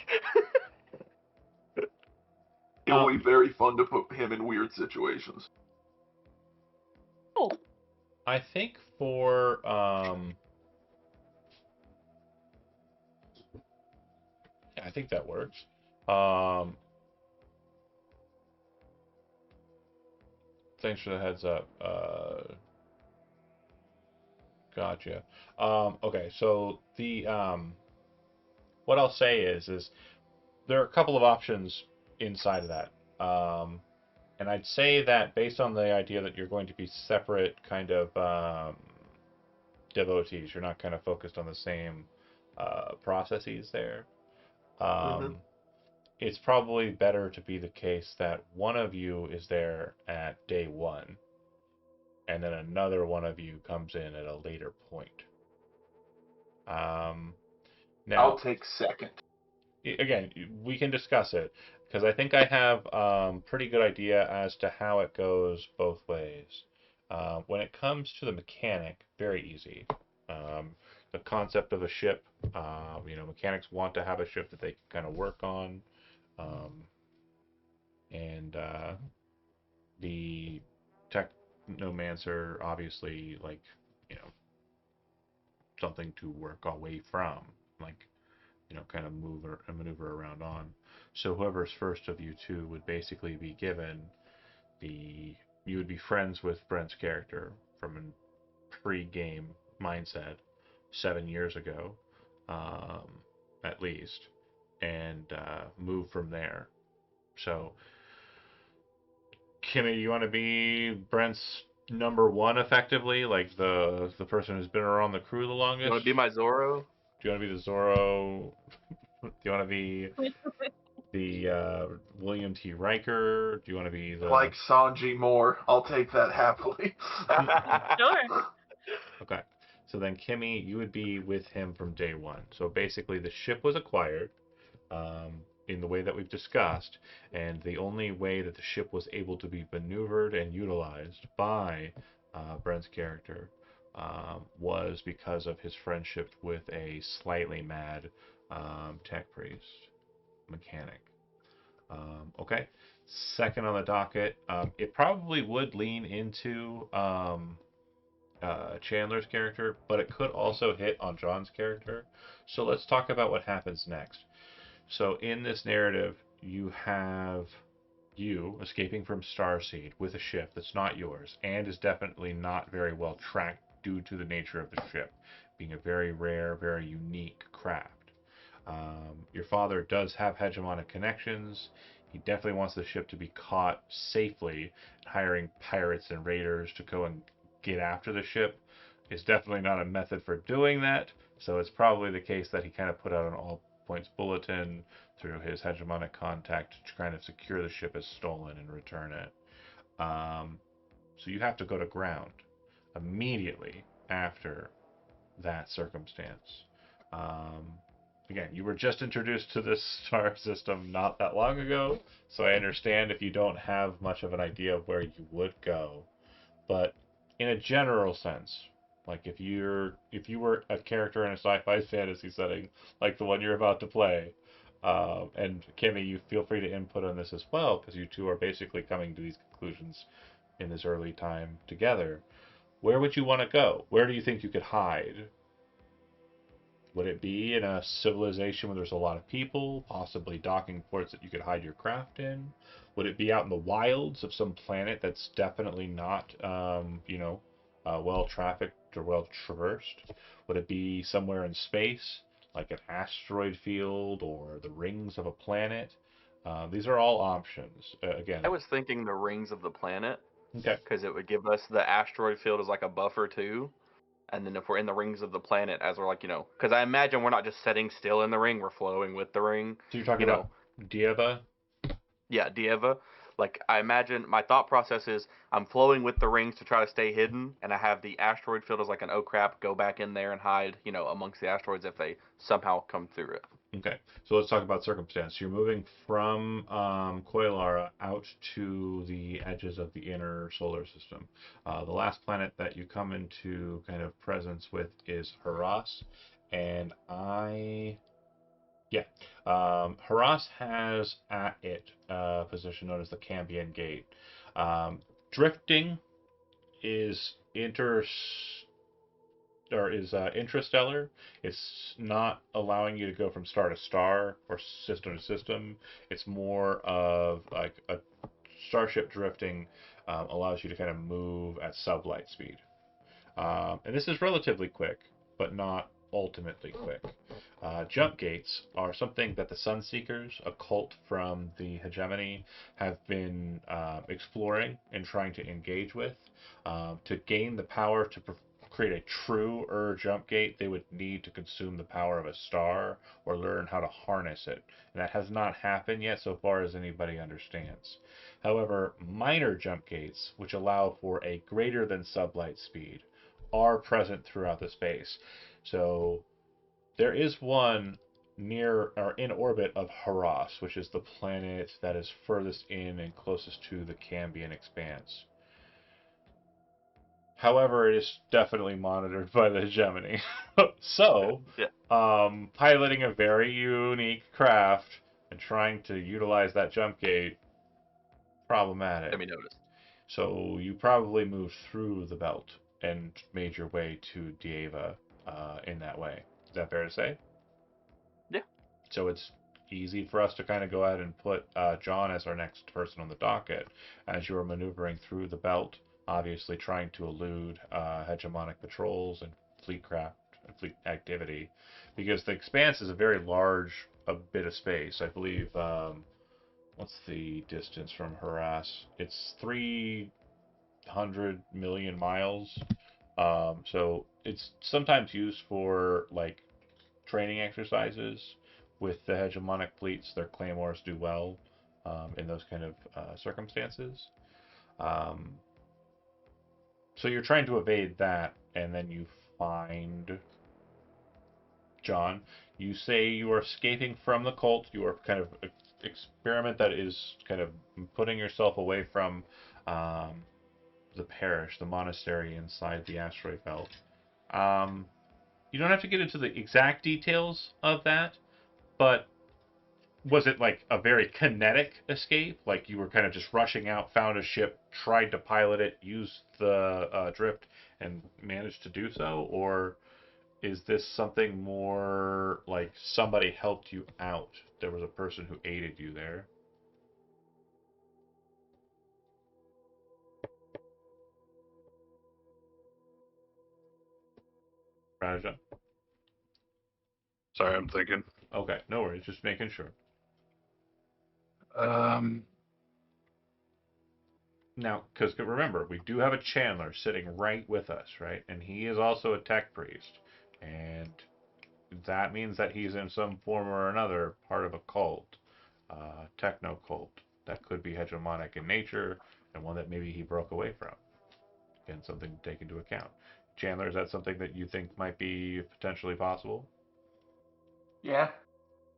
It will be very fun to put him in weird situations. Oh. I think for yeah, I think that works. Um, Thanks for the heads up. Gotcha. Okay, so the what I'll say is there are a couple of options inside of that. And I'd say that based on the idea that you're going to be separate kind of devotees, you're not kind of focused on the same processes there. Mm-hmm. Um, it's probably better to be the case that one of you is there at day one, and then another one of you comes in at a later point. Um, I'll Now, take second. again, we can discuss it because I think I have pretty good idea as to how it goes both ways. When it comes to the mechanic, very easy. Um, the concept of a ship, mechanics want to have a ship that they can kind of work on, um, and the technomancer, obviously, like you know, something to work away from, like kind of move or maneuver around on. So whoever's first of you two would basically be given the you would be friends with Brent's character from a pre-game mindset 7 years ago, um, at least, and move from there. So, Kimmy, you want to be Brent's number one effectively, like the person who's been around the crew the You want longest? to be my Zorro? Do you want to be the Zorro? Do you want to be the William T. Riker? Do you want to be the? Like Sanji Moore, I'll take that happily. Sure. Okay. So then, Kimmy, you would be with him from day one. So basically, the ship was acquired in the way that we've discussed, and the only way that the ship was able to be maneuvered and utilized by Brent's character was because of his friendship with a slightly mad tech priest mechanic. Okay. Second on the docket, it probably would lean into Chandler's character, but it could also hit on John's character. So let's talk about what happens next. So in this narrative, you have you escaping from Starseed with a ship that's not yours and is definitely not very well tracked due to the nature of the ship being a very rare, very unique craft. Your father does have hegemonic connections. He definitely wants the ship to be caught safely. Hiring pirates and raiders to go and get after the ship is definitely not a method for doing that. So it's probably the case that he kind of put out an all points bulletin through his hegemonic contact to kind of secure the ship as stolen and return it. Um, so you have to go to ground immediately after that circumstance. Um, Again, you were just introduced to this star system not that long ago, so I understand if you don't have much of an idea of where you would go. But in a general sense, like if you were a character in a sci-fi fantasy setting like the one you're about to play, and Kimmy, you feel free to input on this as well because you two are basically coming to these conclusions in this early time together. Where would you want to go? Where do you think you could hide? Would it be in a civilization where there's a lot of people, possibly docking ports that you could hide your craft in? Would it be out in the wilds of some planet that's definitely not, well trafficked or well traversed? Would it be somewhere in space, like an asteroid field or the rings of a planet? These are all options. I Again, was thinking the rings of the planet okay. because it would give us the asteroid field as like a buffer too. And then if we're in the rings of the planet, as we're like, because I imagine we're not just sitting still in the ring, we're flowing with the ring. So you're talking You about know, Dieva? yeah, Dieva. Like I imagine my thought process is I'm flowing with the rings to try to stay hidden, and I have the asteroid field as like an oh crap, go back in there and hide, amongst the asteroids if they somehow come through it. Okay, so let's talk about circumstance. You're moving from Koilara out to the edges of the inner solar system. The last planet that you come into kind of presence with is Haras, and yeah, Haras has at it a position known as the Cambion Gate. Um, Drifting is intrastellar. It's not allowing you to go from star to star or system to system. It's more of like a starship drifting allows you to kind of move at sublight speed. And this is relatively quick, but not ultimately quick. Jump gates are something that the Sunseekers, a cult from the hegemony, have been exploring and trying to engage with. To gain the power to create a true jump gate, they would need to consume the power of a star or learn how to harness it. And that has not happened yet, so far as anybody understands. However, minor jump gates, which allow for a greater than sublight speed, are present throughout the space. So there is one near or in orbit of Haras, which is the planet that is furthest in and closest to the Cambian expanse. However, it is definitely monitored by the hegemony. So, Yeah. piloting a very unique craft and trying to utilize that jump gate, problematic. Let me notice. So you probably moved through the belt and made your way to Dieva in that way. Is that fair to say? Yeah. So it's easy for us to kind of go ahead and put John as our next person on the docket as you're maneuvering through the belt, obviously trying to elude hegemonic patrols and fleet craft and fleet activity, because the expanse is a very large bit of space. I believe. What's the distance from Harass? It's 300 million miles. So it's sometimes used for like training exercises with the hegemonic fleets. Their claymores do well in those kind of circumstances. Um, so you're trying to evade that, and then you find John. You say you are escaping from the cult. You are kind of experiment that is kind of putting yourself away from um, the parish, the monastery inside the asteroid belt. Um, you don't have to get into the exact details of that, but was it like a very kinetic escape? Like you were kind of just rushing out, found a ship, tried to pilot it, used the drift, and managed to do so? Or is this something more like somebody helped you out? There was a person who aided you there. Raja? Sorry, I'm thinking. Okay, no worries, just making sure. Um, Now, because remember, we do have a Chandler sitting right with us, right? And he is also a tech priest. And that means that he's in some form or another part of a cult, techno cult, that could be hegemonic in nature and one that maybe he broke away from. Again, something to take into account. Chandler, is that something that you think might be potentially possible? Yeah.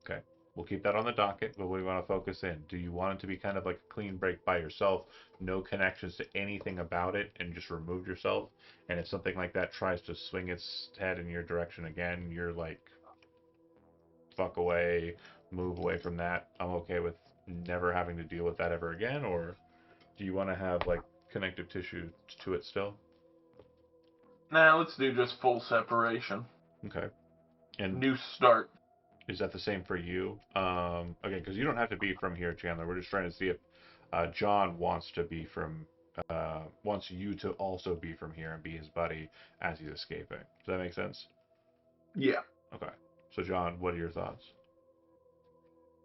Okay. We'll keep that on the docket, but we want to focus in. Do you want it to be kind of like a clean break by yourself, no connections to anything about it, and just remove yourself? And if something like that tries to swing its head in your direction again, you're like, fuck away, move away from that. I'm okay with never having to deal with that ever again, or do you want to have like connective tissue to it still? Now let's do just full separation. Okay. And New start. is that the same for you? Again, because you don't have to be from here, Chandler. We're just trying to see if John wants to be from, wants you to also be from here and be his buddy as he's escaping. Does that make sense? Yeah. Okay. So, John, what are your thoughts?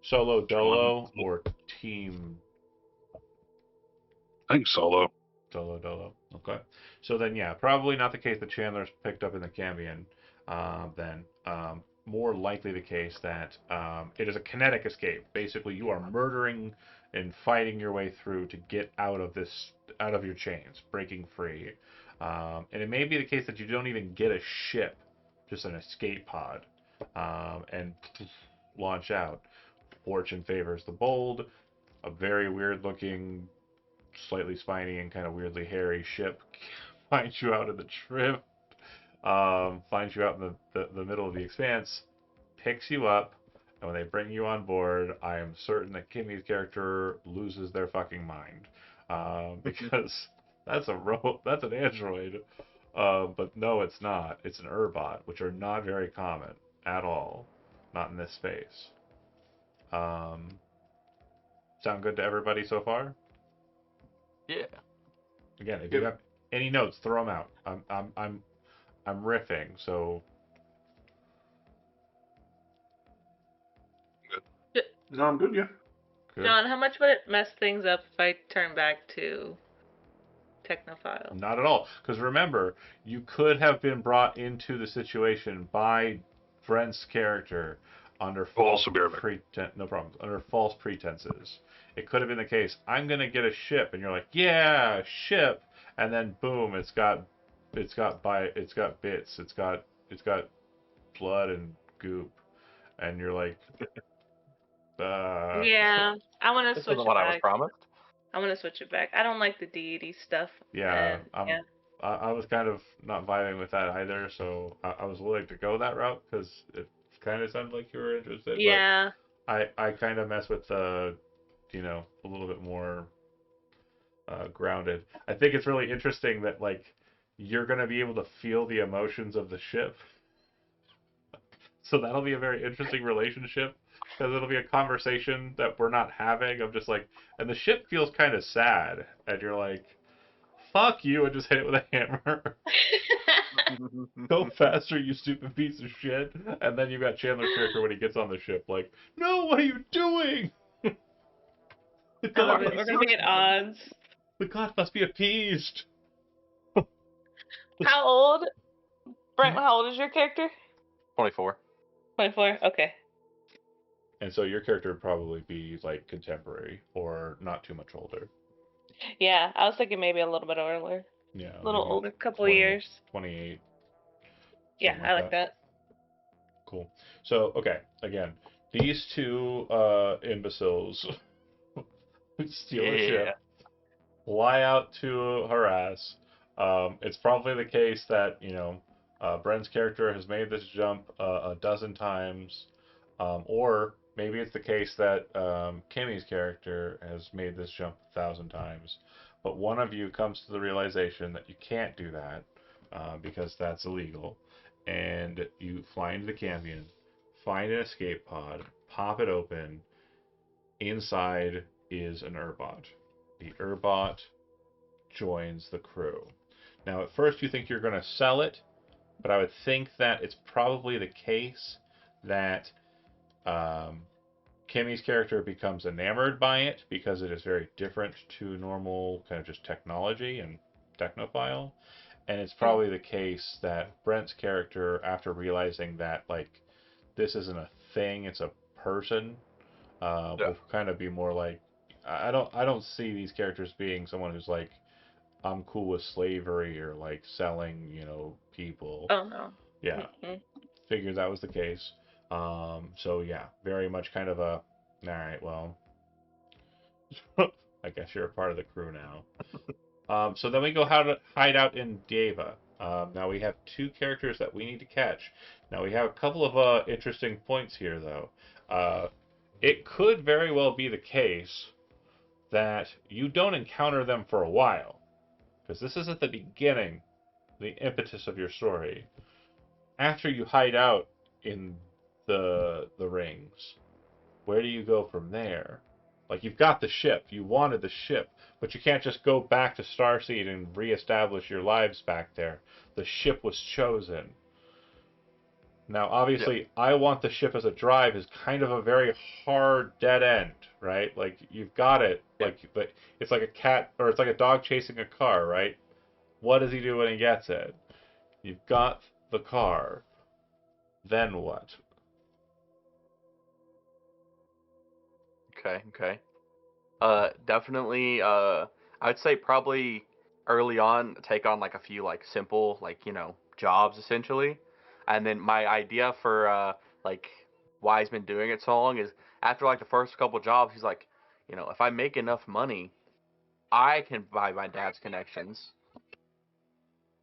Solo John, dolo or team I think solo. dolo dolo? Okay. So then, yeah, probably not the case that Chandler's picked up in the Cambion. Then, more likely the case that it is a kinetic escape. Basically, you are murdering and fighting your way through to get out of this, out of your chains, breaking free. And it may be the case that you don't even get a ship, just an escape pod, and launch out. Fortune favors the bold. A very weird looking, slightly spiny and kind of weirdly hairy ship finds you out of the trip, finds you out in the middle of the expanse, picks you up, and when they bring you on board, I am certain that Kimmy's character loses their fucking mind. Because That's an android. But no, it's not. It's an Urbot, which are not very common at all. Not in this space. Um, sound good to everybody so far? Yeah. Again, if you Yep. have any notes, throw them out. I'm riffing, so No, I'm good. Yeah. good. John, how much would it mess things up if I turn back to Technophile? Not at all. Because remember, you could have been brought into the situation by Brent's character under We'll false also be right back. no problem. Under false pretenses. It could have been the case. I'm gonna get a ship, and you're like, yeah, ship, and then boom, it's got bits, it's got blood and goop, and you're like, Yeah, I want to This switch isn't it what I was back. promised. I want to switch it back. I don't like the deity stuff, yeah, and yeah, I was kind of not vibing with that either, so I was willing to go that route because it kind of sounded like you were interested, but yeah, I kind of mess with the, a little bit more grounded. I think it's really interesting that like you're gonna be able to feel the emotions of the ship, so that'll be a very interesting relationship because it'll be a conversation that we're not having of just like, and the ship feels kind of sad, and you're like, fuck you, and just hit it with a hammer. Go faster, you stupid piece of shit. And then you've got Chandler's character when he gets on the ship, like, no, what are you doing? The and god must, we're gonna be at odds. the god must be appeased. How old, Brent? How old is your character? 24. 24. Okay. And so your character would probably be like contemporary or not too much older. Yeah, I was thinking maybe a little bit older, Yeah, a little maybe older, couple of 20, years. 28, Yeah, something I like like that. that. Cool. So, okay, again, these two imbeciles steal a Yeah. ship, fly out to harass. It's probably the case that Bren's character has made this jump a dozen times, or maybe it's the case that Kimmy's character has made this jump 1,000 times. But one of you comes to the realization that you can't do that because that's illegal, and you fly into the canyon, find an escape pod, pop it open. Inside is an Urbot. The Urbot joins the crew. Now, at first, you think you're going to sell it, but I would think that it's probably the case that um, Kimmy's character becomes enamored by it because it is very different to normal kind of just technology and technophile. And it's probably the case that Brent's character, after realizing that like this isn't a thing, it's a person, Yeah. will kind of be more like I don't see these characters being someone who's like I'm cool with slavery or like selling, people. Oh no. Yeah, Mm-mm. figured that was the case. So yeah, very much kind of a, all right, well, I guess you're a part of the crew now. So then we go how to hide out in Deva. Now we have two characters that we need to catch. Now we have a couple of interesting points here, though. It could very well be the case that you don't encounter them for a while, because this is at the beginning, the impetus of your story. After you hide out in the rings, where do you go from there? Like you've got the ship, you wanted the ship, but you can't just go back to Starseed and reestablish your lives back there. The ship was chosen. Now, Yeah. obviously, I want the ship as a drive is kind of a very hard dead end, right? Like you've got it, Yeah. but it's like a cat or it's like a dog chasing a car, right? What does he do when he gets it? You've got the car. Then what? Okay. Okay. Definitely. I'd say probably early on take on like a few like simple like jobs essentially, and then my idea for like why he's been doing it so long is after like the first couple jobs he's like, if I make enough money, I can buy my dad's connections.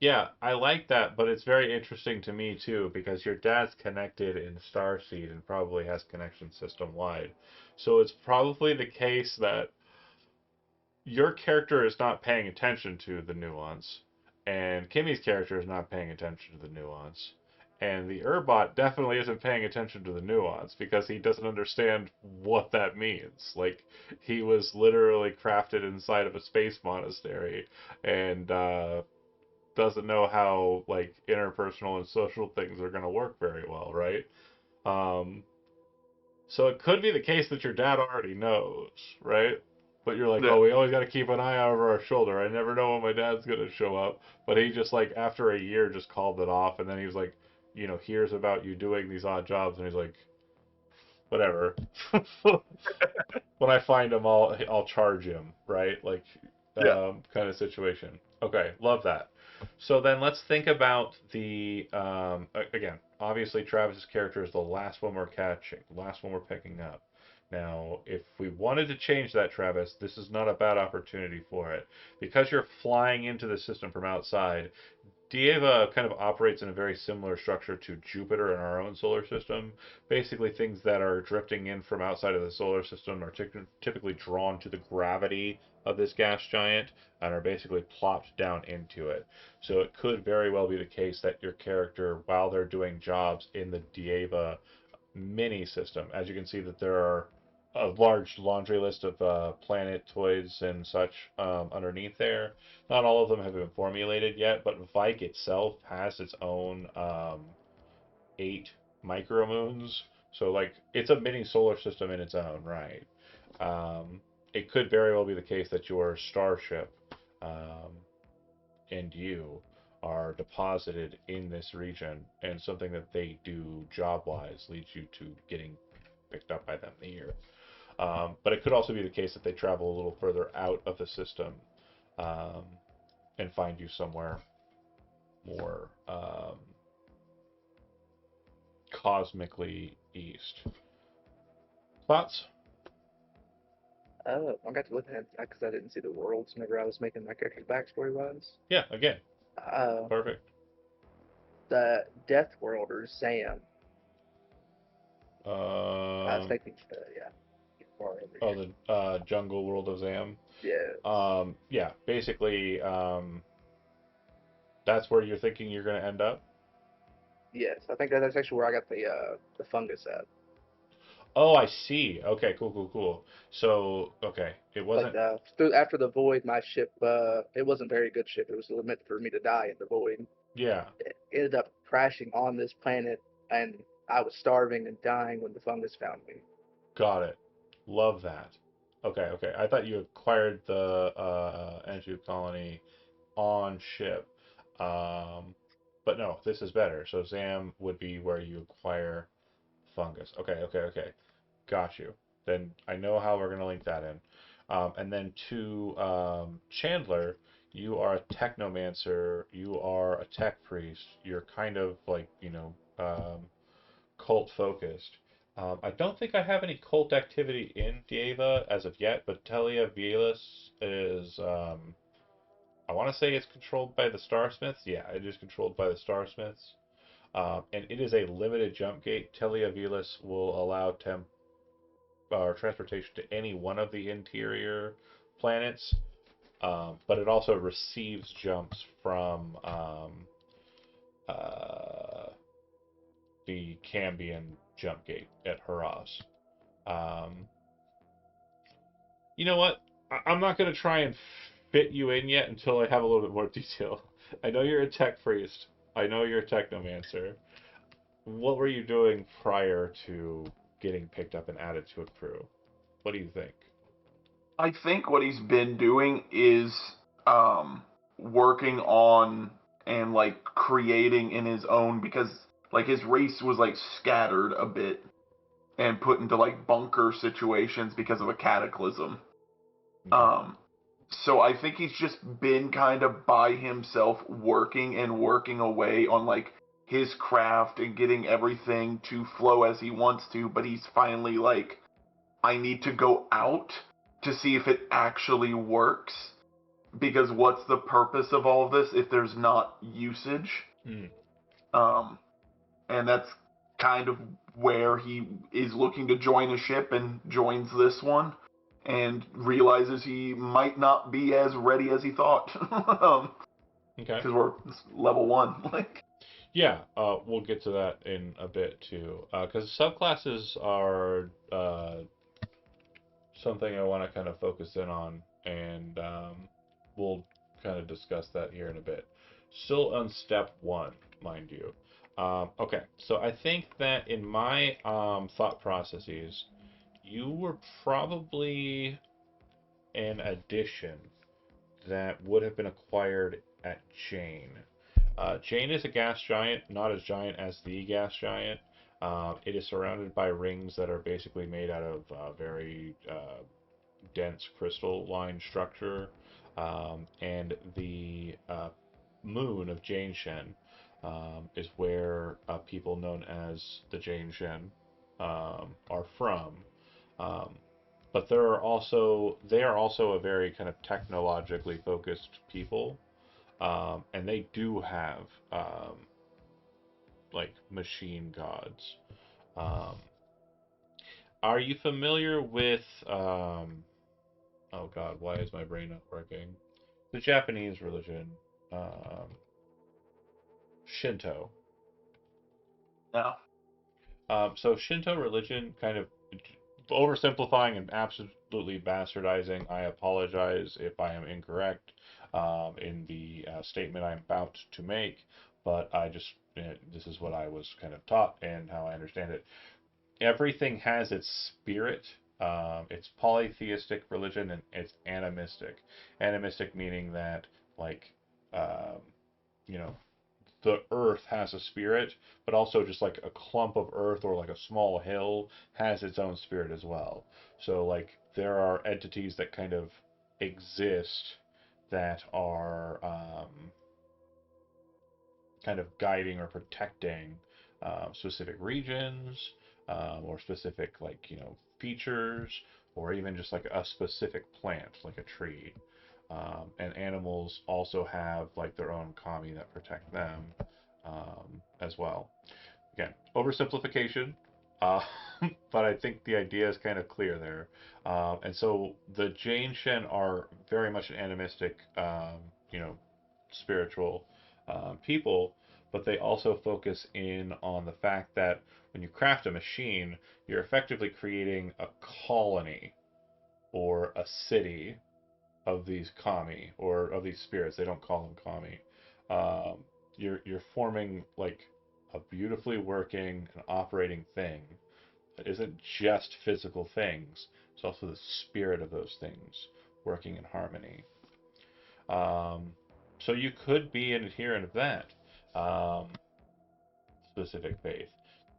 Yeah, I like that, but it's very interesting to me too because your dad's connected in Starseed and probably has connections system wide. So it's probably the case that your character is not paying attention to the nuance, and Kimmy's character is not paying attention to the nuance. And the Urbot definitely isn't paying attention to the nuance because he doesn't understand what that means. Like, he was literally crafted inside of a space monastery and doesn't know how, like, interpersonal and social things are going to work very well, right? Um, so it could be the case that your dad already knows, right? But you're like, Yeah. oh, we always got to keep an eye over our shoulder. I never know when my dad's gonna show up. But he just like after a year just called it off, and then he was like, hears about you doing these odd jobs, and he's like, whatever. When I find him, I'll charge him, right? Like, Yeah. kind of situation. Okay, love that. So then let's think about the again. Obviously, Travis's character is the last one we're catching, the last one we're picking up. Now, if we wanted to change that, Travis, this is not a bad opportunity for it because you're flying into the system from outside. Dieva kind of operates in a very similar structure to Jupiter in our own solar system. Basically, things that are drifting in from outside of the solar system are typically drawn to the gravity of this gas giant and are basically plopped down into it. So it could very well be the case that your character, while they're doing jobs in the Dieva mini system. As you can see, that there are a large laundry list of planetoids and such underneath there. Not all of them have been formulated yet, but Vike itself has its own 8 micromoons. So, like, it's a mini solar system in its own right. Um, it could very well be the case that your starship um, and you are deposited in this region, and something that they do job wise leads you to getting picked up by them here. But it could also be the case that they travel a little further out of the system um, and find you somewhere more cosmically east. Thoughts? I got to look at because I didn't see the worlds whenever I was making my character's backstory wise. Yeah, again, Uh, perfect. the Death World or Zam. I was Um, thinking, yeah, far over oh, here. the jungle world of Zam. Yeah, Yeah, basically, that's where you're thinking you're going to end up. yes, I think that's actually where I got the fungus at. Oh, I see. Okay, cool, cool, cool. So, okay, it Like wasn't. through after the void, my ship it wasn't a very good ship. It was meant for me to die in the void. Yeah, It ended up crashing on this planet, and I was starving and dying when the fungus found me. got it. Love that. Okay, okay. I thought you acquired the Enju colony on ship. Um, but no, this is better. So Zam would be where you acquire fungus. Okay, okay, okay. Got you. Then I know how we're going to link that in. And then to Chandler, you are a technomancer. You are a tech priest. You're kind of like, cult focused. I don't think I have any cult activity in Dieva as of yet, but Telia Velis is, I want to say it's controlled by the Starsmiths. Yeah, it is controlled by the Starsmiths. And it is a limited jump gate. Telia Velis will allow or transportation to any one of the interior planets, but it also receives jumps from uh, the Cambion jump gate at Haras. Um, you know what? I'm not going to try and fit you in yet until I have a little bit more detail. I know you're a tech priest. I know you're a technomancer. What were you doing prior to getting picked up and added to a crew? What do you think? I think what he's been doing is working on and like creating in his own, because like his race was like scattered a bit and put into like bunker situations because of a cataclysm. Okay. Um, so I think he's just been kind of by himself working and working away on like his craft and getting everything to flow as he wants to, but he's finally like, I need to go out to see if it actually works, because what's the purpose of all of this if there's not usage? Mm. Um, and that's kind of where he is looking to join a ship and joins this one. and realizes he might not be as ready as he thought. Okay. Because we're level 1. Like, Yeah, we'll get to that in a bit too. Because subclasses are something I want to kind of focus in on, and we'll kind of discuss that here in a bit. Still on step one, mind you. Okay, so I think that in my thought processes, you were probably an addition that would have been acquired at Jane. Jane is a gas giant, not as giant as the gas giant. It is surrounded by rings that are basically made out of very dense crystal line structure, and the moon of Jane Shen is where people known as the Jane Shen are from. Um, but they are also a very kind of technologically focused people, and they do have like machine gods. Um, are you familiar with oh God, why is my brain not working? The Japanese religion, um, Shinto. no. So Shinto religion, kind of oversimplifying and absolutely bastardizing. I apologize if I am incorrect in the statement I'm about to make, but this is what I was kind of taught and how I understand it. Everything has its spirit. It's polytheistic religion and it's animistic. Animistic meaning that like um, you know the earth has a spirit, but also just like a clump of earth or like a small hill has its own spirit as well. So like there are entities that kind of exist that are kind of guiding or protecting specific regions or specific like features or even just like a specific plant like a tree. And animals also have like their own kami that protect them as well. Again, oversimplification, uh, but I think the idea is kind of clear there. And so the Jane Shen are very much an animistic, you know, spiritual people, but they also focus in on the fact that when you craft a machine, you're effectively creating a colony or a city of these kami or of these spirits. They don't call them kami. Um, you're forming like a beautifully working and operating thing that isn't just physical things. It's also the spirit of those things working in harmony. Um, so you could be an adherent of that specific faith.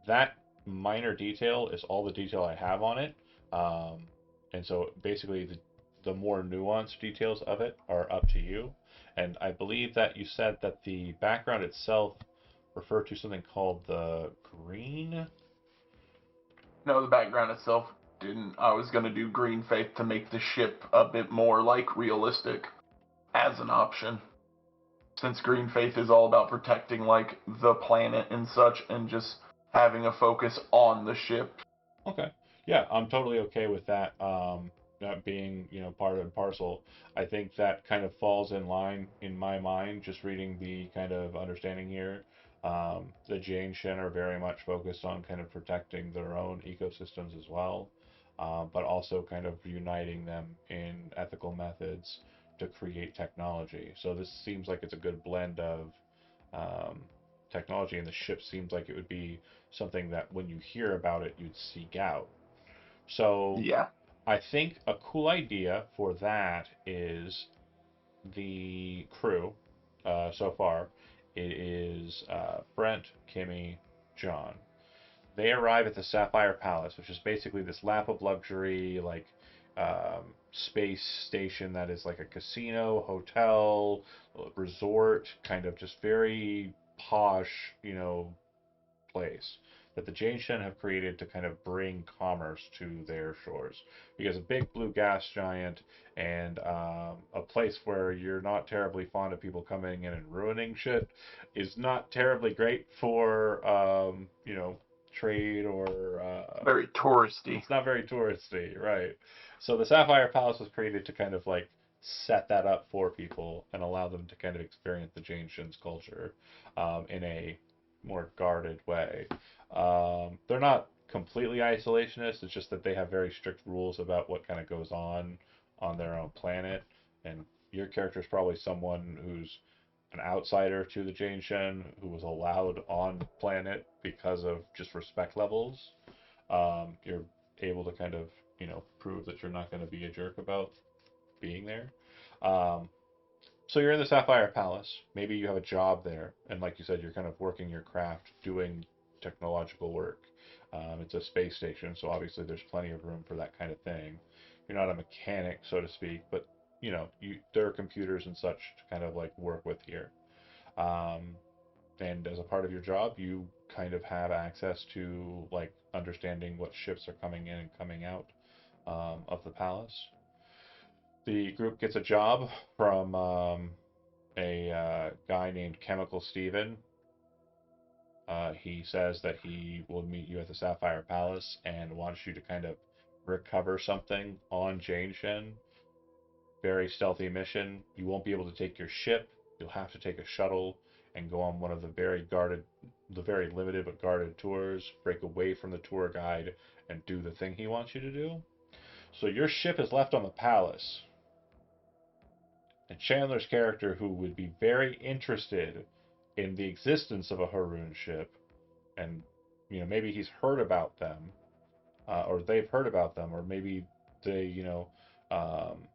That minor detail is all the detail I have on it. Um, and so basically, the more nuanced details of it are up to you. And I believe that you said that the background itself referred to something called the green. No, the background itself didn't. I was going to do Green Faith to make the ship a bit more, like, realistic as an option. Since Green Faith is all about protecting, like, the planet and such, and just having a focus on the ship. Okay. Yeah, I'm totally okay with that. That being, part and parcel. I think that kind of falls in line in my mind, just reading the kind of understanding here. The Jane Shen are very much focused on kind of protecting their own ecosystems as well, but also kind of uniting them in ethical methods to create technology. So this seems like it's a good blend of um, technology, and the ship seems like it would be something that when you hear about it, you'd seek out. So Yeah. I think a cool idea for that is the crew so far. It is Brent, Kimmy, John. They arrive at the Sapphire Palace, which is basically this lap of luxury, like space station that is like a casino, hotel, resort, kind of just very posh, place that the Jane Shen have created to kind of bring commerce to their shores. Because a big blue gas giant and a place where you're not terribly fond of people coming in and ruining shit is not terribly great for, trade or. Very touristy. It's not very touristy, right? So the Sapphire Palace was created to kind of like set that up for people and allow them to kind of experience the Jane Shin's culture in a more guarded way. They're not completely isolationist. It's just that they have very strict rules about what kind of goes on their own planet. And your character is probably someone who's an outsider to the Jane Shin who was allowed on planet because of just respect levels. You're able to kind of prove that you're not going to be a jerk about being there. Um, so you're in the Sapphire Palace. Maybe you have a job there, and like you said, you're kind of working your craft, doing technological work. It's a space station, so obviously there's plenty of room for that kind of thing. You're not a mechanic, so to speak, but there are computers and such to kind of like work with here. Um, and as a part of your job, you kind of have access to like understanding what ships are coming in and coming out of the palace. The group gets a job from a guy named Chemical Steven. He says that he will meet you at the Sapphire Palace and wants you to kind of recover something on Jane Shin. Very stealthy mission. You won't be able to take your ship. You'll have to take a shuttle and go on one of the very limited but guarded tours, break away from the tour guide, and do the thing he wants you to do. So your ship is left on the palace. And Chandler's character, who would be very interested in the existence of a Haroon ship, and maybe he's heard about them, or they've heard about them, or maybe they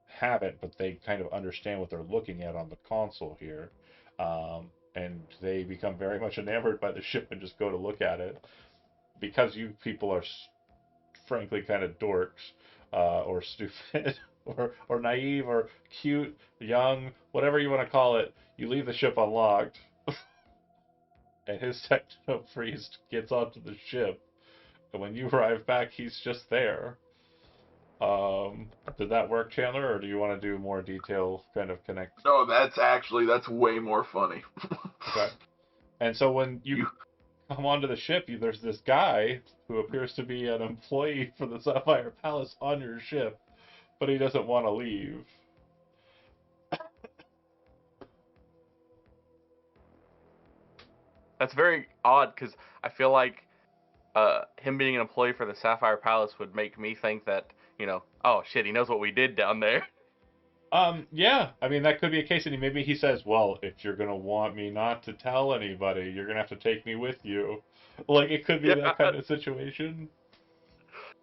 haven't, but they kind of understand what they're looking at on the console here, and they become very much enamored by the ship and just go to look at it because you people are frankly kind of dorks, or stupid, or naive, or cute, young, whatever you want to call it. You leave the ship unlocked, and his techno priest gets onto the ship, and when you arrive back, he's just there. Did that work, Chandler, or do you want to do more detail, kind of connect? No, that's way more funny. Okay. And so when you You come onto the ship, there's this guy who appears to be an employee for the Sapphire Palace on your ship, but he doesn't want to leave. That's very odd because I feel like him being an employee for the Sapphire Palace would make me think that, oh shit, he knows what we did down there. Yeah, I mean that could be a case, and maybe he says, "Well, if you're gonna want me not to tell anybody, you're gonna have to take me with you." Like it could be Yeah, that kind of situation.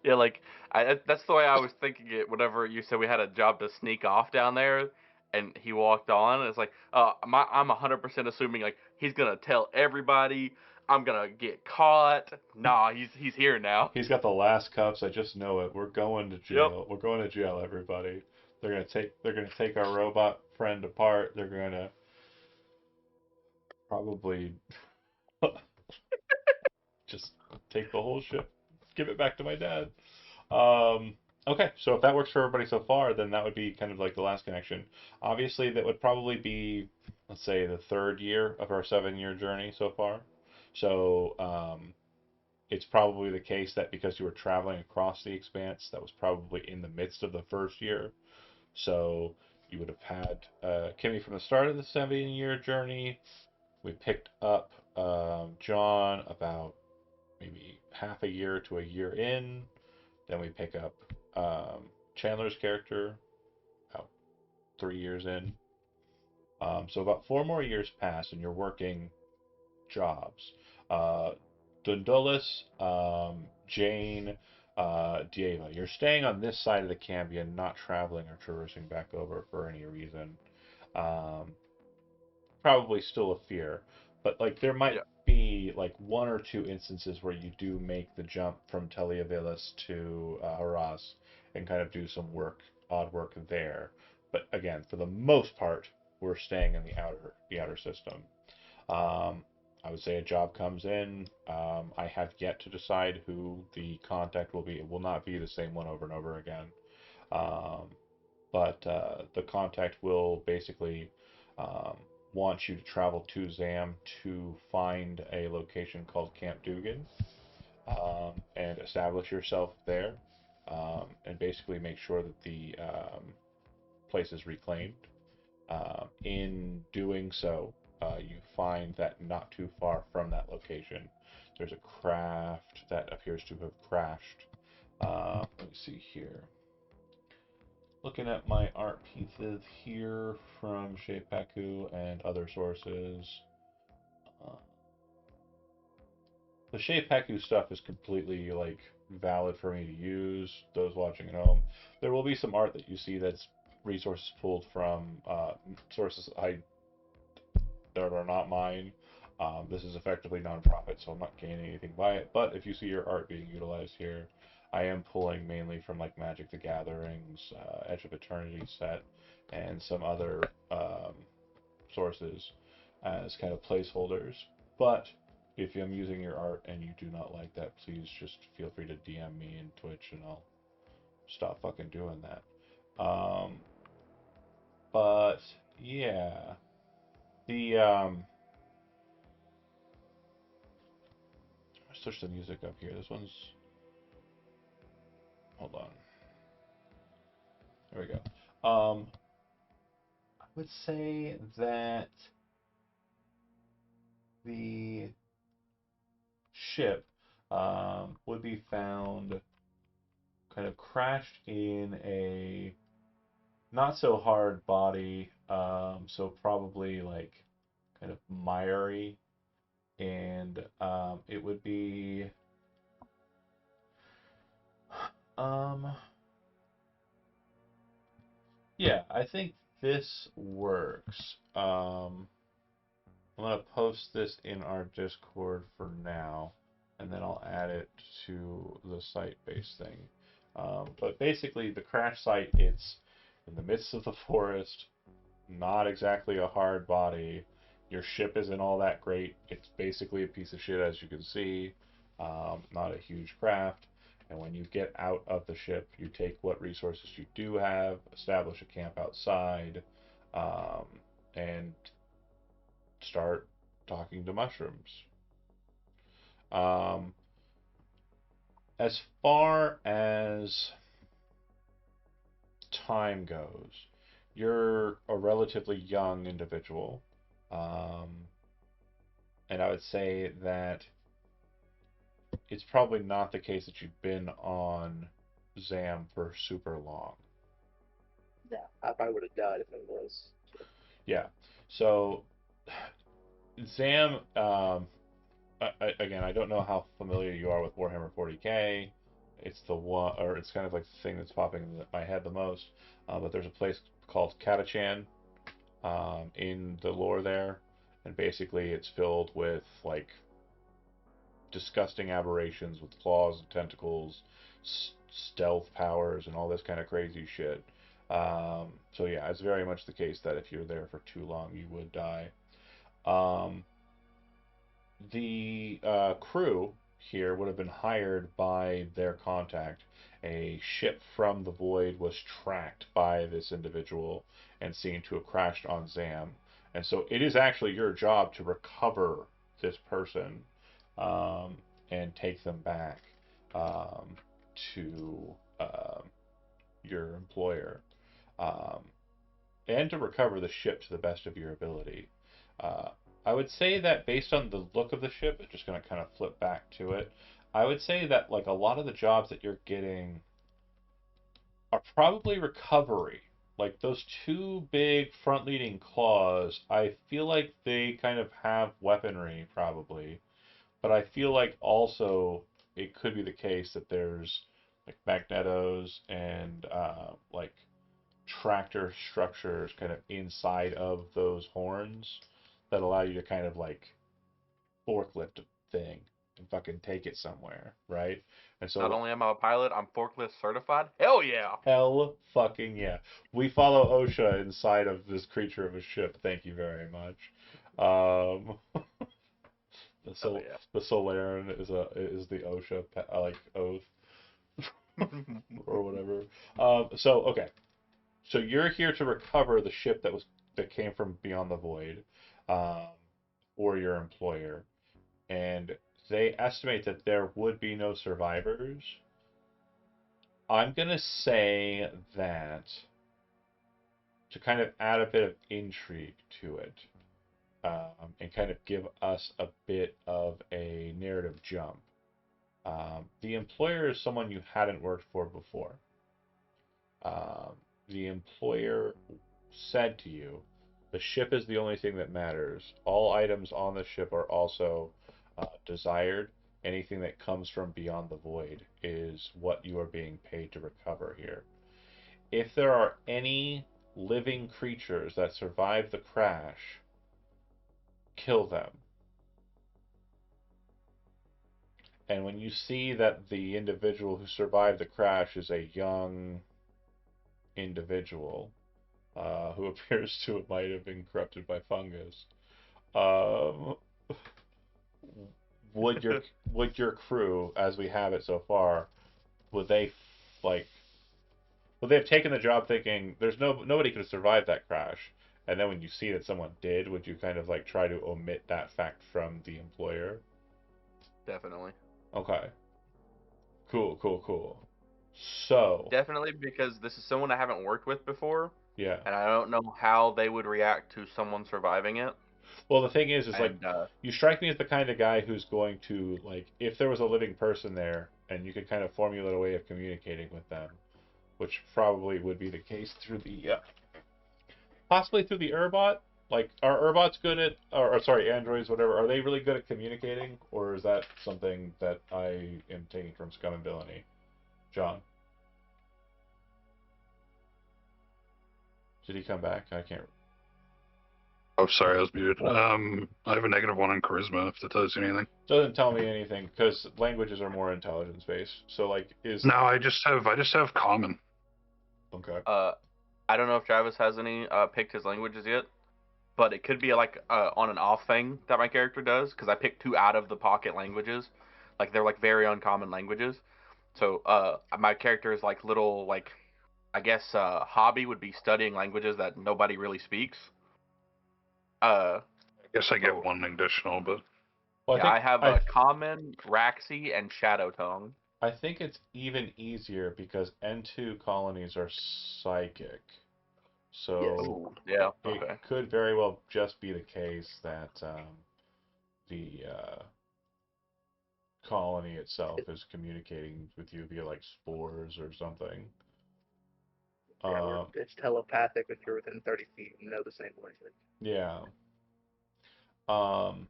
yeah, like that's the way I was thinking it. Whenever you said we had a job to sneak off down there, and he walked on, and it's like, I'm 100% assuming like he's gonna tell everybody. I'm gonna get caught. Nah, he's here now. He's got the last cups. I just know it. We're going to Yep. jail. We're going to jail, everybody. They're gonna take our robot friend apart. They're gonna probably just take the whole ship, give it back to my dad. Um, okay, so if that works for everybody so far, then that would be kind of like the last connection. Obviously, that would probably be, let's say, the third year of our 7-year journey so far. So it's probably the case that because you were traveling across the expanse, that was probably in the midst of the first year. So you would have had Kimmy from the start of the 7-year journey. We picked up John about maybe half a year to a year in. Then we pick up Chandler's character about 3 years in. So about 4 more years pass, and you're working jobs. Uh, Dundulis, Jane, Dieva. You're staying on this side of the Cambion, not traveling or traversing back over for any reason. Um, Probably still a fear, but like there might Yeah. be like one or two instances where you do make the jump from Teliavilis to Arras and kind of do some odd work there. But again, for the most part, we're staying in the outer system. Um, I would say a job comes in. I have yet to decide who the contact will be. It will not be the same one over and over again. Um, but the contact will basically um, want you to travel to Zam to find a location called Camp Dugan, and establish yourself there. and basically make sure that the place is reclaimed. In doing so, you find that not too far from that location, there's a craft that appears to have crashed. Let me see here. Looking at my art pieces here from Sheipaku and other sources. Uh, the Sheipaku stuff is completely like valid for me to use. Those watching at home, there will be some art that you see that's resources pulled from sources that are not mine. This is effectively non-profit, so I'm not gaining anything by it. But if you see your art being utilized here, I am pulling mainly from like Magic the Gatherings, Edge of Eternity set, and some other sources as kind of placeholders. But if I'm using your art and you do not like that, please just feel free to DM me in Twitch and I'll stop fucking doing that. But yeah, the let's switch the music up here. This one's, hold on. There we go. I would say that the ship would be found kind of crashed in a not so hard body, so probably like kind of miry, and it would be um, yeah, I think this works. I'm gonna post this in our Discord for now, and then I'll add it to the site-based thing. But basically, the crash site, it's in the midst of the forest, not exactly a hard body. Your ship isn't all that great. It's basically a piece of shit, as you can see. Not a huge craft. And when you get out of the ship, you take what resources you do have, establish a camp outside, um, and start talking to mushrooms. Um, as far as time goes, you're a relatively young individual. Um, and I would say that it's probably not the case that you've been on ZAM for super long. Yeah, I probably would have died if it was. Yeah. So, ZAM, again, I don't know how familiar you are with Warhammer 40K. It's the one, or it's kind of like the thing that's popping in my head the most. But there's a place called Katachan in the lore there, and basically it's filled with like disgusting aberrations with claws and tentacles, stealth powers, and all this kind of crazy shit. So yeah, it's very much the case that if you're there for too long, you would die. Um, the crew here would have been hired by their contact. A ship from the void was tracked by this individual and seen to have crashed on Zam. And so it is actually your job to recover this person um, and take them back um, to your employer. Um, and to recover the ship to the best of your ability. Uh, I would say that based on the look of the ship, I'm just going to kind of flip back to it. I would say that like a lot of the jobs that you're getting are probably recovery. Like those two big front leading claws, I feel like they kind of have weaponry probably, but I feel like also it could be the case that there's like magnetos and like tractor structures kind of inside of those horns that allow you to kind of like forklift a thing and fucking take it somewhere, right? And Not so only am I a pilot, I'm forklift certified. Hell yeah! hell fucking yeah. We follow OSHA inside of this creature of a ship. Thank you very much. Um the Hell sol the Solarian is the OSHA like oath yeah. or whatever. So okay. So you're here to recover the ship that came from beyond the void, um, for your employer, and they estimate that there would be no survivors. I'm gonna say that to kind of add a bit of intrigue to it, and kind of give us a bit of a narrative jump. The employer is someone you hadn't worked for before. The employer said to you, the ship is the only thing that matters. All items on the ship are also desired. Anything that comes from beyond the void is what you are being paid to recover here. If there are any living creatures that survive the crash, kill them. And when you see that the individual who survived the crash is a young individual, who appears to might have been corrupted by fungus, um, would your would your crew, as we have it so far, would they like would they have taken the job thinking there's nobody could have survived that crash, and then when you see that someone did, would you kind of like try to omit that fact from the employer? Definitely. Okay. Cool, cool, cool. So, Definitely, because this is someone I haven't worked with before, yeah. and I don't know how they would react to someone surviving it. Well, the thing is like And you strike me as the kind of guy who's going to like if there was a living person there and you could kind of formulate a way of communicating with them, which probably would be the case through the possibly through the Urbot. Like, are Urbots good at, or sorry, androids, whatever? Are they really good at communicating, or is that something that I am taking from Scum and Villainy? John, did he come back? I can't. Oh, sorry, I was muted. I have a -1 on charisma. If that tells you anything. Doesn't tell me anything because languages are more intelligence based. So like, is No, I just have common. okay. I don't know if Travis has any picked his languages yet, but it could be like on and off thing that my character does because I picked two out of the pocket languages, like they're like very uncommon languages. So my character is like little like I guess hobby would be studying languages that nobody really speaks. Uh, I guess I get so one additional, but Well, yeah, I have a common, Raxi, and Shadow Tongue. I think it's even easier because N2 colonies are psychic. Yes. So Ooh, yeah, it okay. could very well just be the case that the colony itself It, is communicating with you via like spores or something. yeah, or Um, it's telepathic if you're within 30 feet and know the same language. yeah. Um,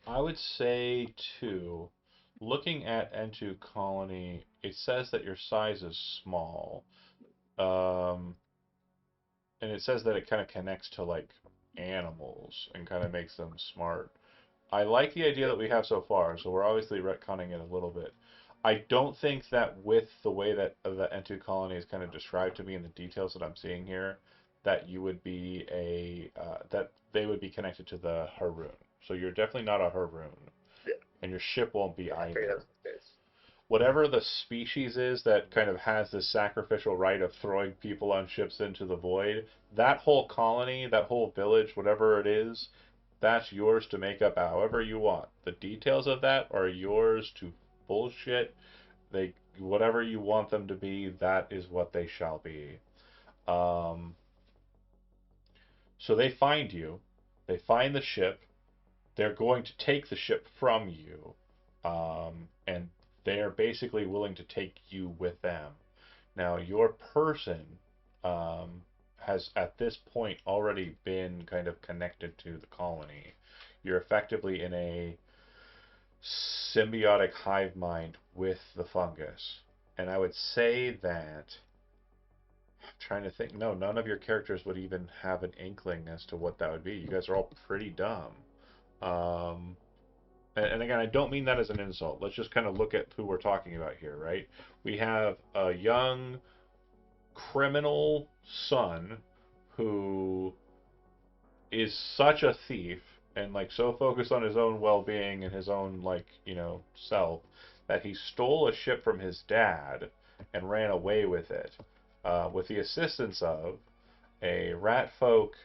I would say too, looking at N2 colony, it says that your size is small. Um, and it says that it kind of connects to like animals and kind of makes them smart. I like the idea that Yep. we have so far, so we're obviously retconning it a little bit. I don't think that with the way that the N2 colony is kind of described to me in the details that I'm seeing here, that you would be that they would be connected to the Haroon. So you're definitely not a Haroon, Yeah. and your ship won't be Yeah, I figured that either. was the case. Whatever the species is that kind of has this sacrificial right of throwing people on ships into the void, that whole colony, that whole village, whatever it is, that's yours to make up however you want. The details of that are yours to bullshit. They whatever you want them to be, that is what they shall be. Um, so they find you, they find the ship, they're going to take the ship from you, and they are basically willing to take you with them. Now, your person has at this point already been kind of connected to the colony. You're effectively in a symbiotic hive mind with the fungus. And I would say that, I'm trying to think, no, none of your characters would even have an inkling as to what that would be. You guys are all pretty dumb. Um, and again, I don't mean that as an insult. Let's just kind of look at who we're talking about here, right? We have a young criminal son who is such a thief and like so focused on his own well-being and his own like self that he stole a ship from his dad and ran away with it, with the assistance of a rat folk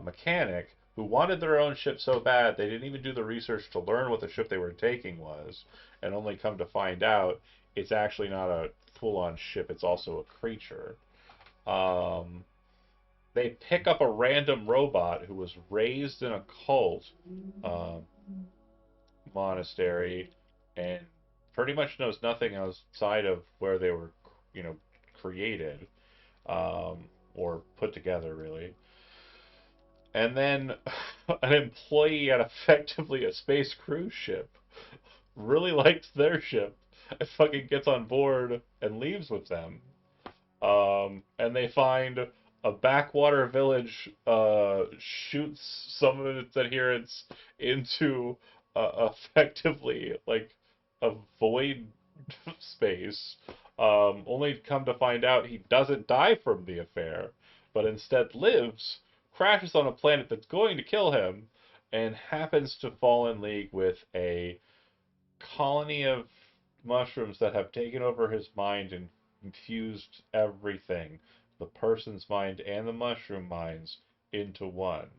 mechanic who wanted their own ship so bad they didn't even do the research to learn what the ship they were taking was, and only come to find out it's actually not a full-on ship, it's also a creature. Um, they pick up a random robot who was raised in a cult um, monastery and pretty much knows nothing outside of where they were, created or put together, really. And then an employee at effectively a space cruise ship really likes their ship and fucking gets on board and leaves with them. And they find a backwater village shoots some of its adherents into effectively like a void space. Only to come to find out he doesn't die from the affair, but instead lives, crashes on a planet that's going to kill him, and happens to fall in league with a colony of mushrooms that have taken over his mind and infused everything, the person's mind and the mushroom minds, into one.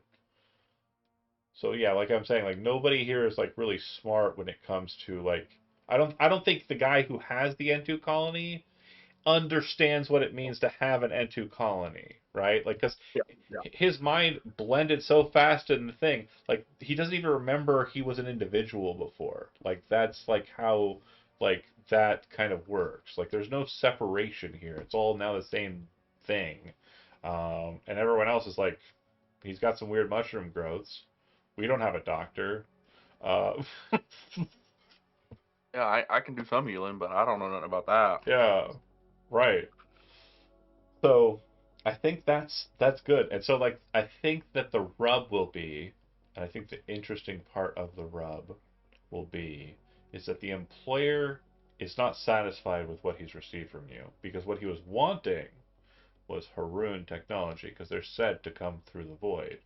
So yeah, like I'm saying, like nobody here is like really smart when it comes to like I don't think the guy who has the N2 colony understands what it means to have an N2 colony, right? Like, because Yeah, yeah. his mind blended so fast in the thing, like he doesn't even remember he was an individual before. Like that's like how like that kind of works. Like there's no separation here. It's all now the same thing. And everyone else is like, he's got some weird mushroom growths. We don't have a doctor. Uh, Yeah, I can do some healing, but I don't know nothing about that. yeah, right. So I think that's good. And so like I think that the rub will be, and I think the interesting part of the rub will be is that the employer is not satisfied with what he's received from you because what he was wanting was Haroon technology because they're said to come through the void.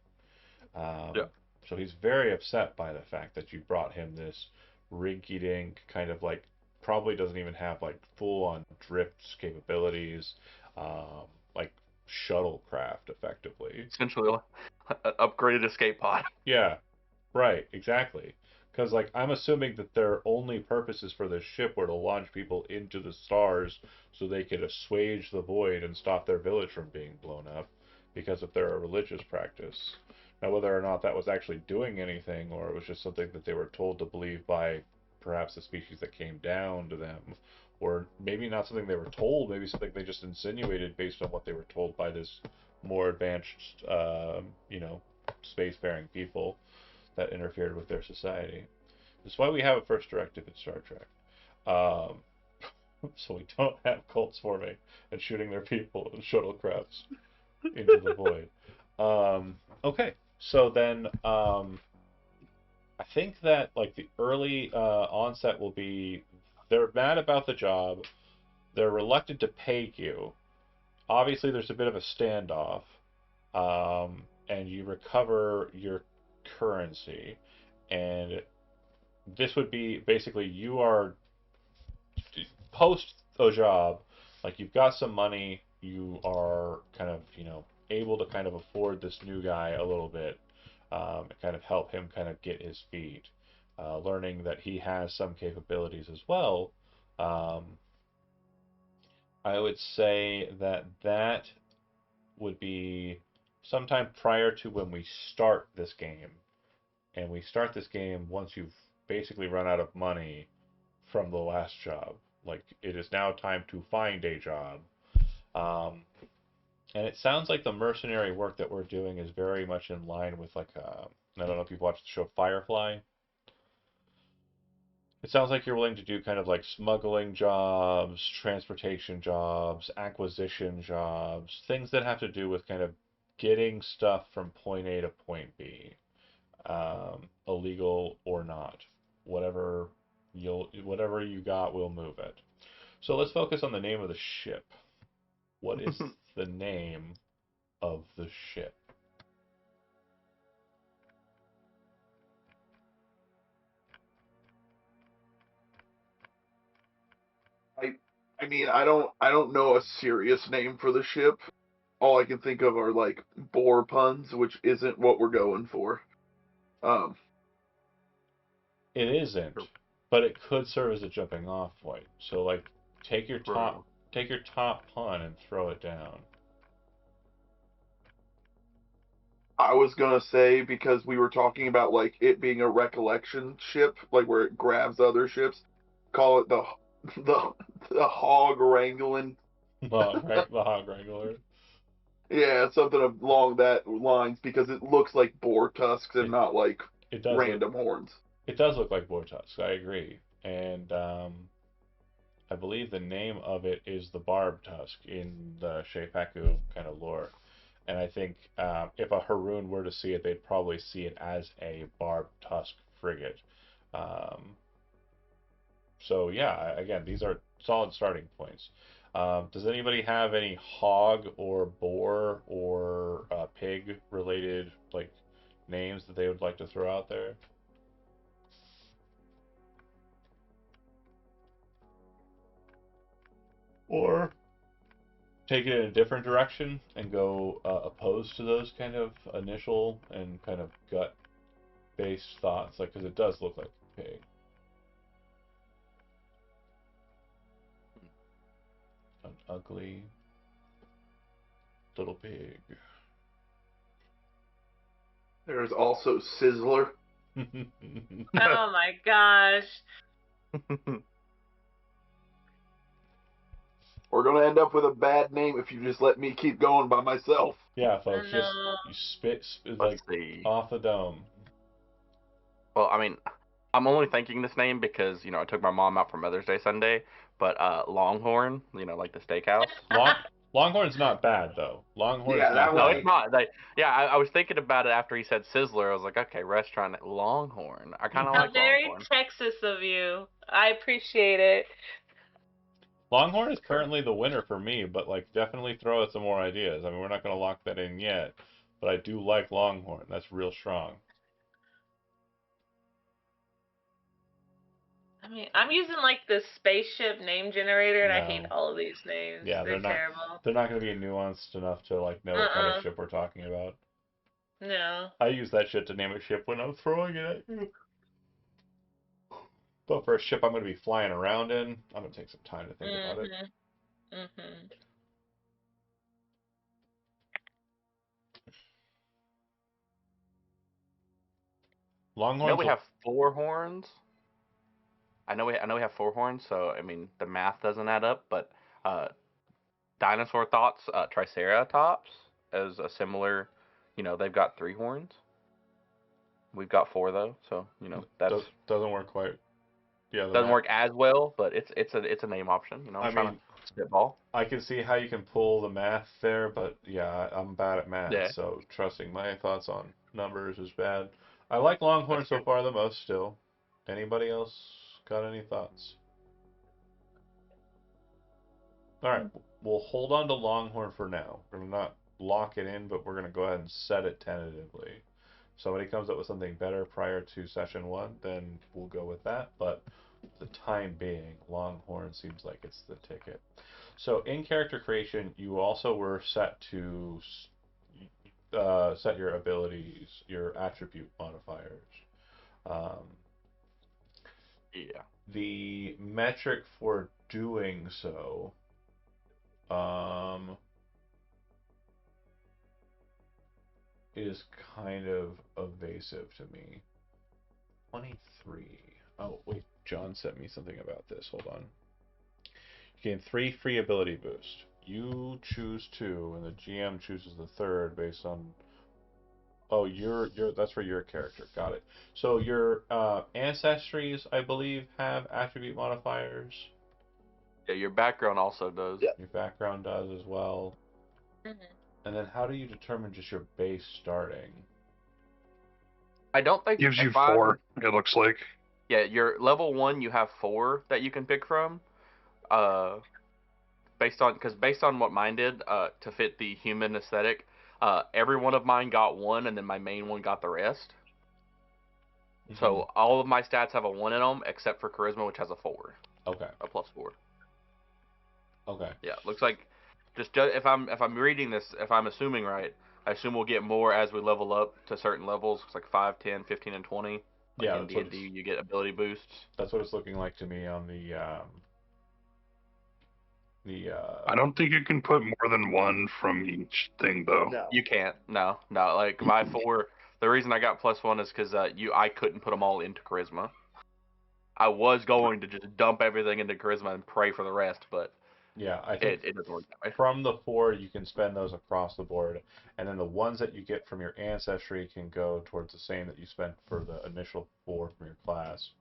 Yeah. So he's very upset by the fact that you brought him this rinky-dink kind of like probably doesn't even have like full-on drift capabilities, like shuttlecraft effectively. Essentially, an upgraded escape pod. Yeah, right, exactly. Because like I'm assuming that their only purposes for this ship were to launch people into the stars so they could assuage the void and stop their village from being blown up because of their religious practice. Now, whether or not that was actually doing anything or it was just something that they were told to believe by perhaps the species that came down to them, or maybe not something they were told, maybe something they just insinuated based on what they were told by this more advanced, spacefaring people that interfered with their society. That's why we have a first directive in Star Trek. Um, so we don't have cults forming and shooting their people and shuttlecrafts into the void. Okay, so then I think that like the early onset will be they're mad about the job. They're reluctant to pay you. Obviously, there's a bit of a standoff, and you recover your currency. And this would be basically you are post a job, like you've got some money, you are kind of able to kind of afford this new guy a little bit, and kind of help him kind of get his feet, learning that he has some capabilities as well. Um, I would say that that would be sometime prior to when we start this game. And we start this game once you've basically run out of money from the last job. Like, it is now time to find a job. Um, and it sounds like the mercenary work that we're doing is very much in line with, like, I don't know if you've watched the show Firefly. It sounds like you're willing to do kind of like smuggling jobs, transportation jobs, acquisition jobs, things that have to do with kind of getting stuff from point A to point B, illegal or not. Whatever whatever you got, we'll move it. So let's focus on the name of the ship. What is the name of the ship? I I mean, I don't know a serious name for the ship. all I can think of are like boar puns, which isn't what we're going for. Um, It isn't, but it could serve as a jumping off point. So like, take your top, True. take your top pun and throw it down. I was gonna say because we were talking about like it being a recollection ship, like where it grabs other ships. Call it the the the hog wrangling. The hog wrangler. Yeah, something along that lines because it looks like boar tusks and It not like it does look random horns. it does look like boar tusks. I agree, and I believe the name of it is the barb tusk in the Sheipaku kind of lore. And I think if a Haroon were to see it, they'd probably see it as a barb tusk frigate. Um, so yeah, again, these are solid starting points. Does anybody have any hog or boar or pig related like names that they would like to throw out there? Or take it in a different direction and go opposed to those kind of initial and kind of gut based thoughts, like because it does look like a pig. An ugly little pig. There's also Sizzler. Oh my gosh. We're gonna end up with a bad name if you just let me keep going by myself. Yeah, Oh folks, just no. you spit like Let's see. off the dome. Well, I mean, I'm only thinking this name because I took my mom out for Mother's Day Sunday. But Longhorn, like the steakhouse. Long Longhorn's not bad though. Longhorn's Yeah, not that No, would it's bad. be. not. Yeah, I was thinking about it after he said Sizzler. I was like, okay, restaurant Longhorn. I kind of How like very Longhorn. Texas of you. I appreciate it. Longhorn is Sure. currently the winner for me, but like definitely throw out some more ideas. I mean, we're not gonna lock that in yet, but I do like Longhorn. That's real strong. I mean, I'm using like the spaceship name generator, and I hate No. all of these names. Yeah, They're terrible. they're not going to be nuanced enough to like know what kind of Uh-uh. ship we're talking about. No. I use that shit to name a ship when I'm throwing it at you. But for a ship I'm going to be flying around in, I'm going to take some time to think about it. Mhm. Mhm. I know Longhorns, we have four horns. I know we have four horns, so I mean the math doesn't add up. But uh, dinosaur thoughts, Triceratops as a similar. They've got three horns. We've got four though, so that's doesn't work quite. Yeah, the doesn't math. work as well, but it's a name option. I'm I trying to mean, spitball. I can see how you can pull the math there, but yeah, I'm bad at math, Yeah, so trusting my thoughts on numbers is bad. I like Longhorn that's so good. far the most still. Anybody else got any thoughts? All right, we'll hold on to Longhorn for now. We're gonna not lock it in, but we're gonna go ahead and set it tentatively. If somebody comes up with something better prior to session one, then we'll go with that. But for the time being, Longhorn seems like it's the ticket. So in character creation, you also were set to set your abilities, your attribute modifiers. Um, Yeah. the metric for doing so. Um, is kind of evasive to me. 23. Oh, wait. John sent me something about this. Hold on. You gain 3 free ability boost. You choose 2, and the GM chooses the third based on. Oh, you're that's for your character. Got it. So your ancestries, I believe, have attribute modifiers. Yeah, your background also does. Yeah. Your background does as well. Mhm. And then how do you determine just your base starting? I don't think Gives you if I'm 4, it looks like. yeah, your level one you have four that you can pick from. Uh, based on what mine did, to fit the human aesthetic, every one of mine got one, and then my main one got the rest. Mm-hmm. So all of my stats have a one in them, except for charisma, which has a four, Okay. a plus four. Okay. Yeah, looks like if I'm reading this, if I'm assuming right, I assume we'll get more as we level up to certain levels. It's like 5, 10, 15, and 20. Like Yeah, in D&D, you get ability boosts. that's what it's looking like to me on the I don't think you can put more than one from each thing, though. No. You can't. No. Like my 4. The reason I got +1 is because I couldn't put them all into charisma. I was going to just dump everything into charisma and pray for the rest, but yeah, I think it doesn't work that way. from the 4 you can spend those across the board, and then the ones that you get from your ancestry can go towards the same that you spent for the initial 4 from your class,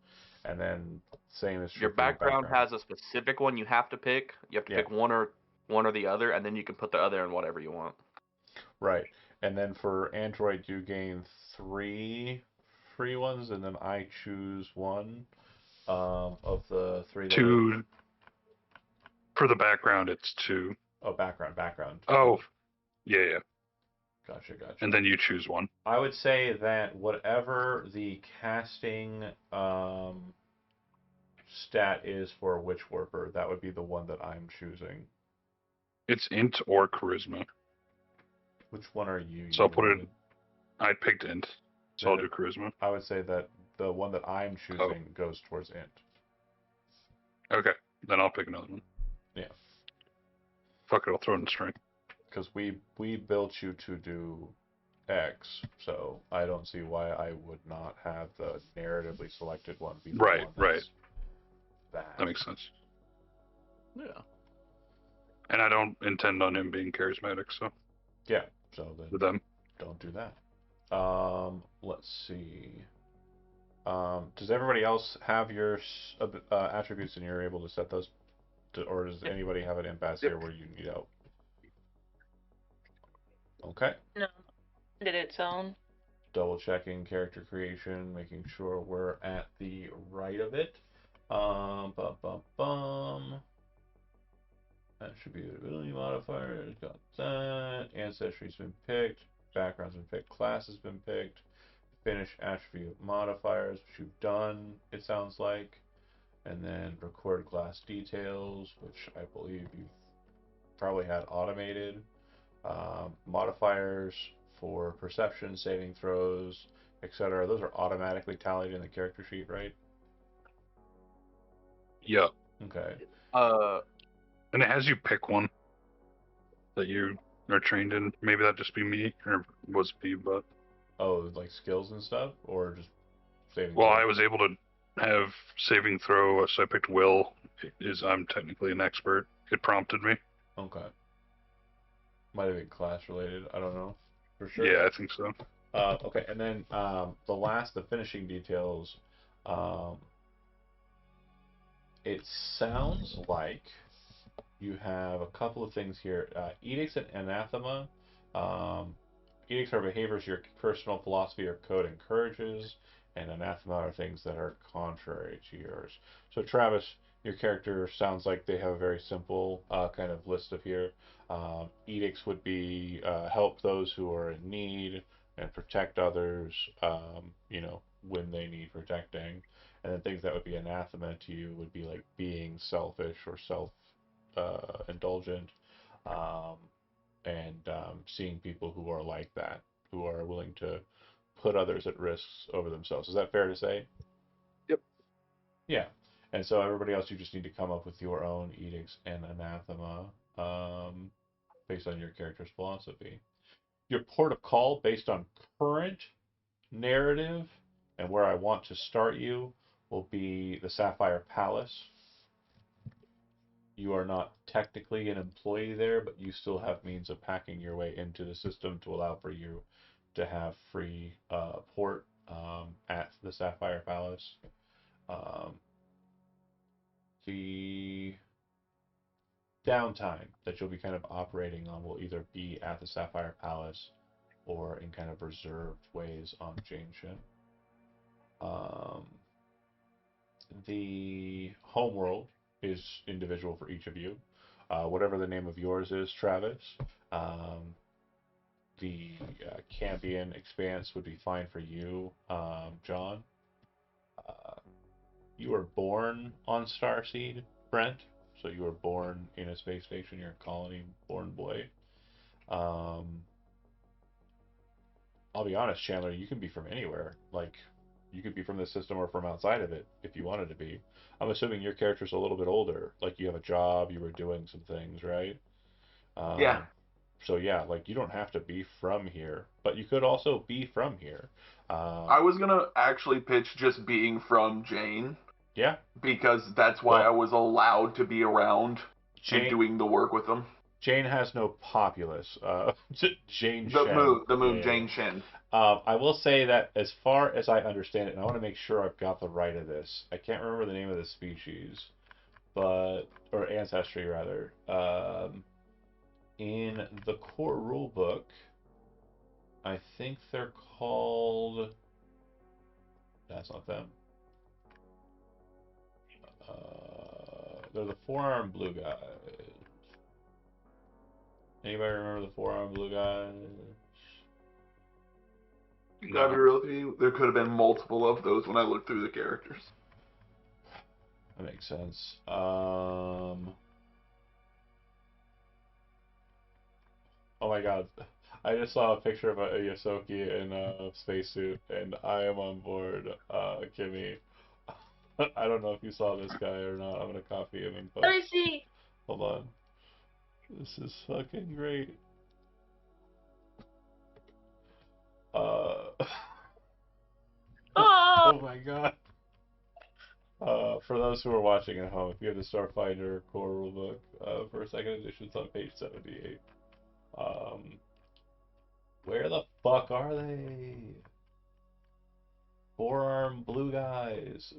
and then same is true Your for your background background. has a specific one you have to pick. You have to Yeah. pick one or the other, and then you can put the other in whatever you want. Right. And then for Android, you gain 3 free ones, and then I choose one of the 3 that are. Two for the background, it's 2. Oh, background. Oh, yeah. Gotcha. And then you choose one. I would say that whatever the casting stat is for a witch warper, that would be the one that I'm choosing. It's int or charisma. Which one are you? So I'll put it. using? I picked int, so I'll do charisma. I would say that the one that I'm choosing goes towards int. Okay, then I'll pick another one. Yeah. Fuck it, I'll throw it in strength. Because we built you to do X, so I don't see why I would not have the narratively selected one be the Right, one that's That makes sense. Yeah. And I don't intend on him being charismatic, so yeah. So then with them. don't do that. Let's see. Does everybody else have your attributes and you're able to set those, or does anybody have an impasse here where you need help? Okay. No. Did its own. Double checking character creation, making sure we're at the right of it. Attribute ability modifiers, got that. Ancestry's been picked. Background's been picked. Class has been picked. Finish attribute modifiers, which you've done, it sounds like. And then record class details, which I believe you've probably had automated. Modifiers for perception, saving throws, etc. Those are automatically tallied in the character sheet, right? Yeah. Okay. And it has you pick one that you are trained in. Maybe that'd just be me, or was be, but. Oh, like skills and stuff, or just saving Well, throws? I was able to have saving throw, so I picked Will. I'm technically an expert. It prompted me. Okay. Might have been class related. I don't know for sure. Yeah, I think so. Okay, and then the finishing details. It sounds like you have a couple of things here. Edicts and anathema. Edicts are behaviors your personal philosophy or code encourages, and anathema are things that are contrary to yours. So, Travis, your character sounds like they have a very simple kind of list of here. Edicts would be help those who are in need and protect others, when they need protecting. And then things that would be anathema to you would be like being selfish or self-indulgent, and seeing people who are like that, who are willing to put others at risk over themselves. Is that fair to say? Yep. Yeah. And so everybody else, you just need to come up with your own edicts and anathema based on your character's philosophy. Your port of call based on current narrative and where I want to start you will be the Sapphire Palace. You are not technically an employee there, but you still have means of hacking your way into the system to allow for you to have free port at the Sapphire Palace. The downtime that you'll be kind of operating on will either be at the Sapphire Palace or in kind of reserved ways on Janeshin. The homeworld is individual for each of you. Whatever the name of yours is, Travis, the Cambion Expanse would be fine for you, John. You were born on Starseed, Brent, So you were born in a space station. You're a colony-born boy. Um, I'll be honest, Chandler. You can be from anywhere. Like, you could be from the system or from outside of it if you wanted to be. I'm assuming your character's a little bit older. Like, you have a job. You were doing some things, right? Yeah. So yeah, like you don't have to be from here, but you could also be from here. I was gonna actually pitch just being from Jane Yeah. because that's why I Well, was allowed to be around and Jane doing the work with them. Jane has no populace. Jane The Shen. moon, the Yeah, moon, yeah, Jane Shin. yeah. I will say that as far as I understand it, and I want to make sure I've got the right of this. I can't remember the name of the species, but or ancestry rather. In the core rulebook, I think they're called. That's not them. They're the four-armed blue guys. Anybody remember the four-armed blue guys? Gotta be No. real with you, there could have been multiple of those when I looked through the characters. That makes sense. Oh my god. I just saw a picture of a Yosoki in a spacesuit, and I am on board, Kimmy. I don't know if you saw this guy or not. I'm gonna copy him and Let post. me see. Hold on. This is fucking great. Uh, Oh, oh my god. For those who are watching at home, if you have the Starfinder core rulebook, for second edition, it's on page 78. Um, where the fuck are they? Four-arm blue guys.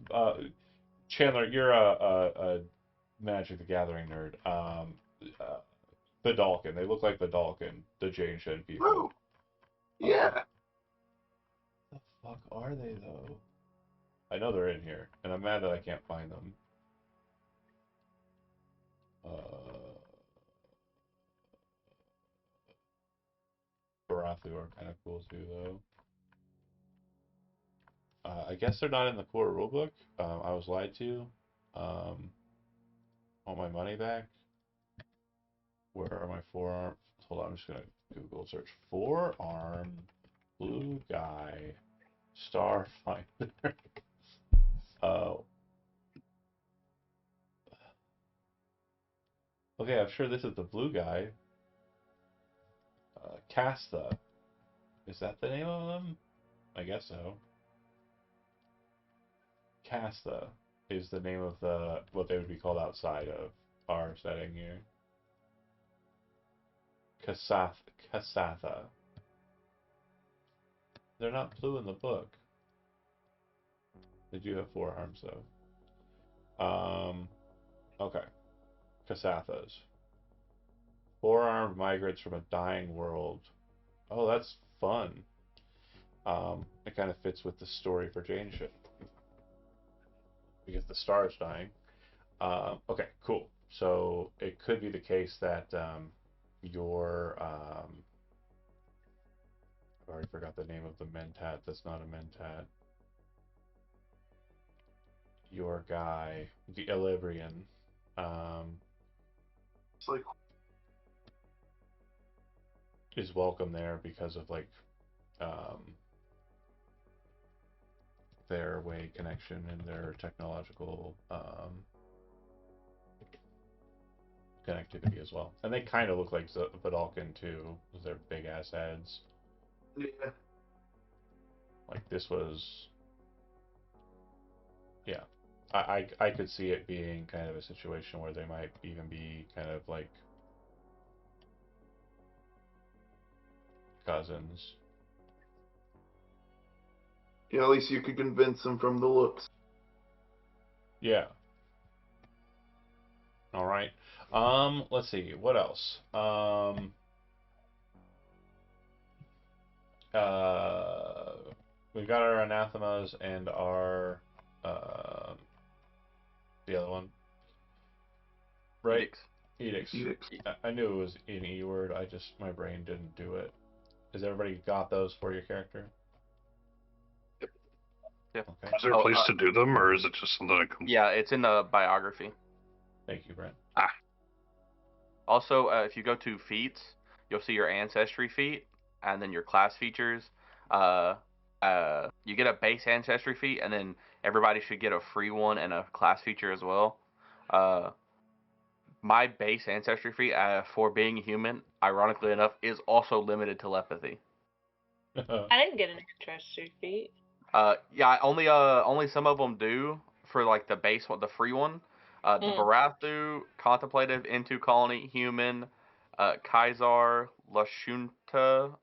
Chandler, you're a Magic the Gathering nerd. Vidalcan. They look like Vidalcan, the Jane Shen Woo! people. Uh, Yeah. the fuck are they though? I know they're in here, and I'm mad that I can't find them. Barathu are kind of cool too, though. I guess they're not in the core rulebook. I was lied to. Um, want my money back? Where are my forearm? Hold on, I'm just gonna Google search forearm blue guy Starfinder. uh, okay, I'm sure this is the blue guy. Casta. Is that the name of them? I guess so. Casta is the name of the what they would be called outside of our setting here. Kasatha. They're not blue in the book. They do have four arms though. Okay. Kasathas. Four-armed migrants from a dying world. Oh, that's fun. It kind of fits with the story for Jane ship because the star is dying. Okay, cool. So it could be the case that your I already forgot the name of the mentat. That's not a mentat. Your guy, the Illyrian, um, It's like, is welcome there because of like um, their way connection and their technological connectivity as well. And they kind of look like Vidalcan too, with their big ass heads. yeah. Like this was, yeah. I could see it being kind of a situation where they might even be kind of like cousins. Yeah, at least you could convince them from the looks. Yeah. All right. Let's see. What else? Uh, we've got our anathemas and our uh, the other one, right? Edicts. Edicts. Edicts. I knew it was an E word. I just my brain didn't do it. Has everybody got those for your character? Yeah. Okay. Is there a Oh, place to do them, or is it just something that comes? yeah, it's in the biography. Thank you, Brent. Also, if you go to feats, you'll see your ancestry feat, and then your class features. Uh, you get a base ancestry feat, and then everybody should get a free one and a class feature as well. Uh, my base ancestry feat for being human, ironically enough, is also limited telepathy. I didn't get an ancestry feat. Yeah, only some of them do for like the base one, the free one. Barathu, Contemplative, Into Colony, Human, Kaisar, Lashunta,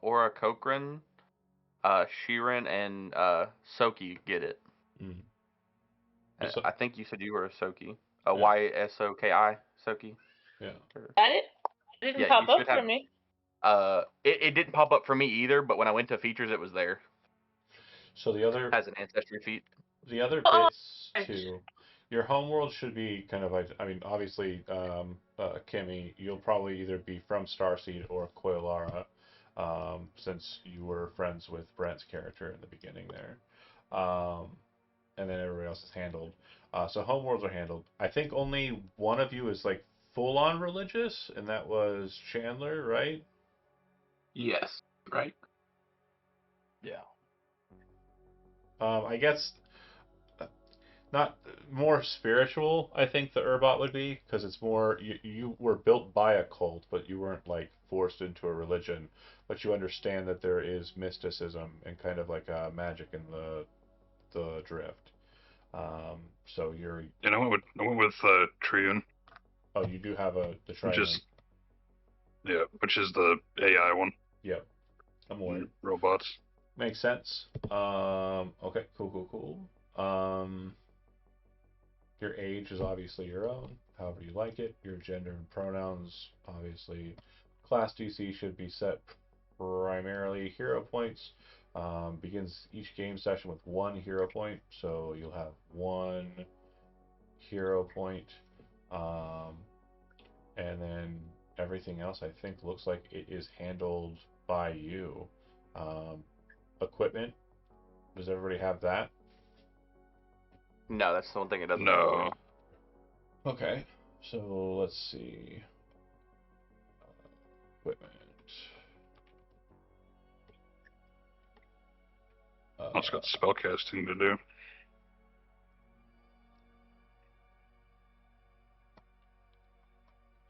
Aura Cochrane, Shirin, and Soki get it. Mm. I think you said you were a Soki. Yeah. Ysoki, Soki. Yeah. It didn't Yeah, you pop up should for have. me. It didn't pop up for me either, but when I went to features, it was there So as an ancestry feat. the other Oh, bits too, your homeworld should be kind of like, I mean, obviously, Kimmy, you'll probably either be from Starseed or Coilara, since you were friends with Brent's character in the beginning there. Um, and then everybody else is handled. So homeworlds are handled. I think only one of you is like full on religious, and that was Chandler, right? Yes, right. Yeah. I guess not more spiritual. I think the Urbot would be because it's more you were built by a cult, but you weren't like forced into a religion. But you understand that there is mysticism and kind of like magic in the drift. So you're And I went with Triune, oh, you do have the which Triune. is which is the AI one. Yep, I'm aware. Robots. Makes sense. Okay, cool. Your age is obviously your own, however you like it. Your gender and pronouns, obviously. Class DC should be set primarily hero points. Begins each game session with 1 hero point, so you'll have 1 hero point. Um, and then everything else, I think, looks like it is handled by you. Um, Equipment, does everybody have that? No, that's the one thing it doesn't have for No. me. Okay, so let's see. Equipment. Also got spellcasting to do.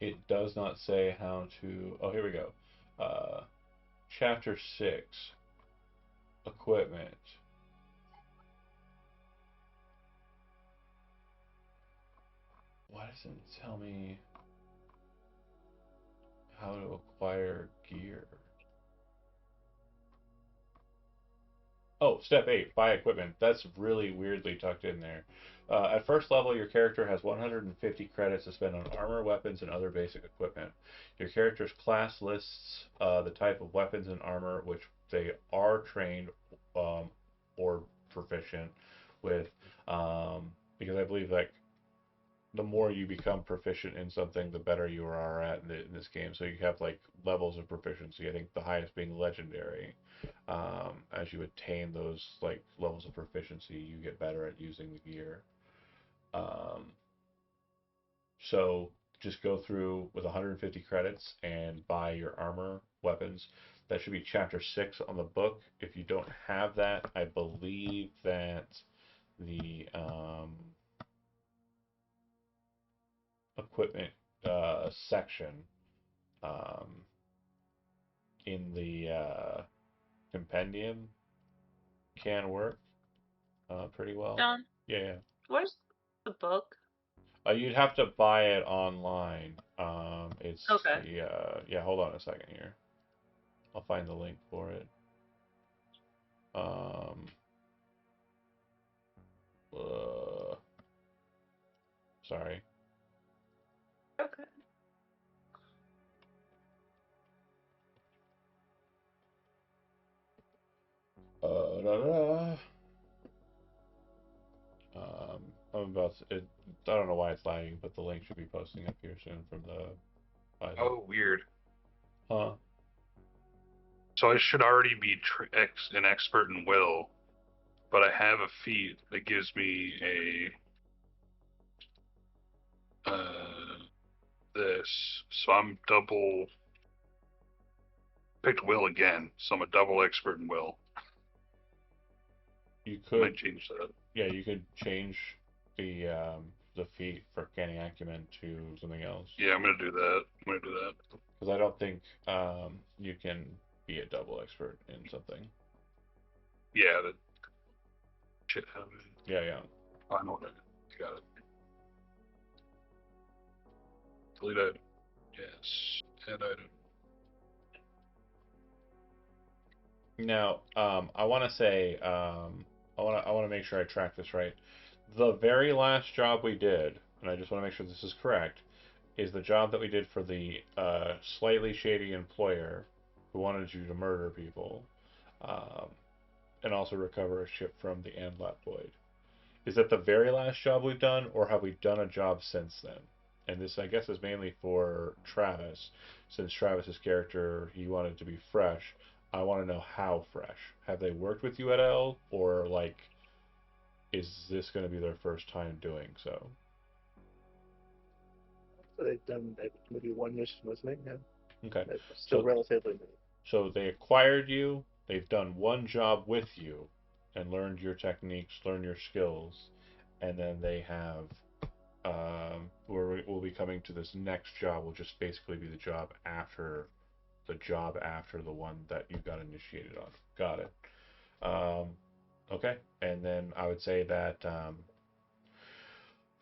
It does not say how to. Oh, here we go. Chapter 6. Equipment. Why doesn't it tell me how to acquire gear? Oh, step 8, buy equipment. That's really weirdly tucked in there. At first level, your character has 150 credits to spend on armor, weapons, and other basic equipment. Your character's class lists the type of weapons and armor which they are trained or proficient with, because I believe like the more you become proficient in something, the better you are at in this game. So you have like levels of proficiency. I think the highest being legendary. As you attain those like levels of proficiency, you get better at using the gear. Um, so just go through with 150 credits and buy your armor, weapons. That should be chapter 6 on the book. If you don't have that, I believe that the equipment section um, in the compendium can work pretty well. John, Yeah. where's the book? You'd have to buy it online. It's Okay. the yeah. Hold on a second here. I'll find the link for it. Um, uh, Sorry. Okay. Da, da, da. I'm about to, I don't know why it's lagging, but the link should be posting up here soon from the. Oh, weird. Huh? So I should already be an expert in will, but I have a feat that gives me This. So I'm double picked will again. So I'm a double expert in will. You I might could, change that. yeah, you could change the feat for canny acumen to something else. Yeah, I'm gonna do that. I'm gonna do that. Because I don't think you can be a double expert in something. Yeah, that shit happened. Yeah, yeah. I know that. Got it. Delete item. Yes. Add item. Now, I want to say, I want to make sure I track this right. The very last job we did, and I just want to make sure this is correct, is the job that we did for the slightly shady employer who wanted you to murder people, um, and also recover a ship from the Andlat Void. Is that the very last job we've done, or have we done a job since then? And this, I guess, is mainly for Travis, since Travis's character, he wanted to be fresh. I want to know how fresh. Have they worked with you at all, or like, is this going to be their first time doing so? So they've done maybe one mission, wasn't it? Yeah. Okay, That's still so relatively new. so they acquired you. They've done one job with you, and learned your techniques, learned your skills, and then they have where we'll be coming to this next job will just basically be the job after the one that you got initiated on. Got it. Um, okay, and then I would say that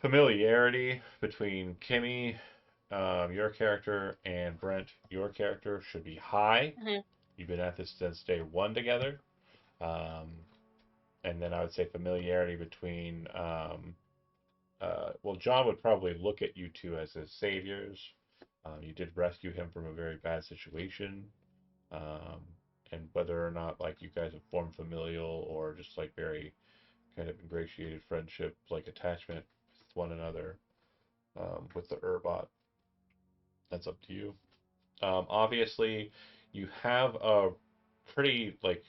familiarity between Kimmy, your character, and Brent, your character, should be high. Mhm. You've been at this since day one together. Um, and then I would say familiarity between well, John would probably look at you two as his saviors. You did rescue him from a very bad situation, um, and whether or not like you guys have formed familial or just like very kind of ingratiated friendship, like attachment with one another, with the Urbot, that's up to you. Obviously, you have a pretty like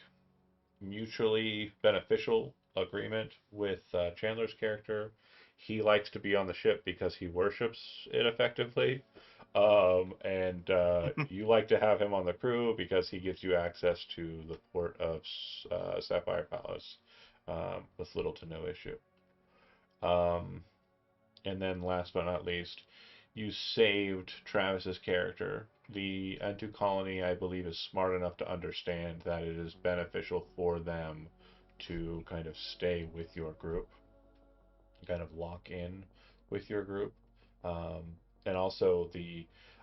mutually beneficial agreement with Chandler's character. He likes to be on the ship because he worships it effectively. And you like to have him on the crew because he gives you access to the port of Sapphire Palace with little to no issue. Um, and then last but not least, you saved Travis's character. The N2 colony, I believe, is smart enough to understand that it is beneficial for them to kind of stay with your group, kind of lock in with your group. Um, and also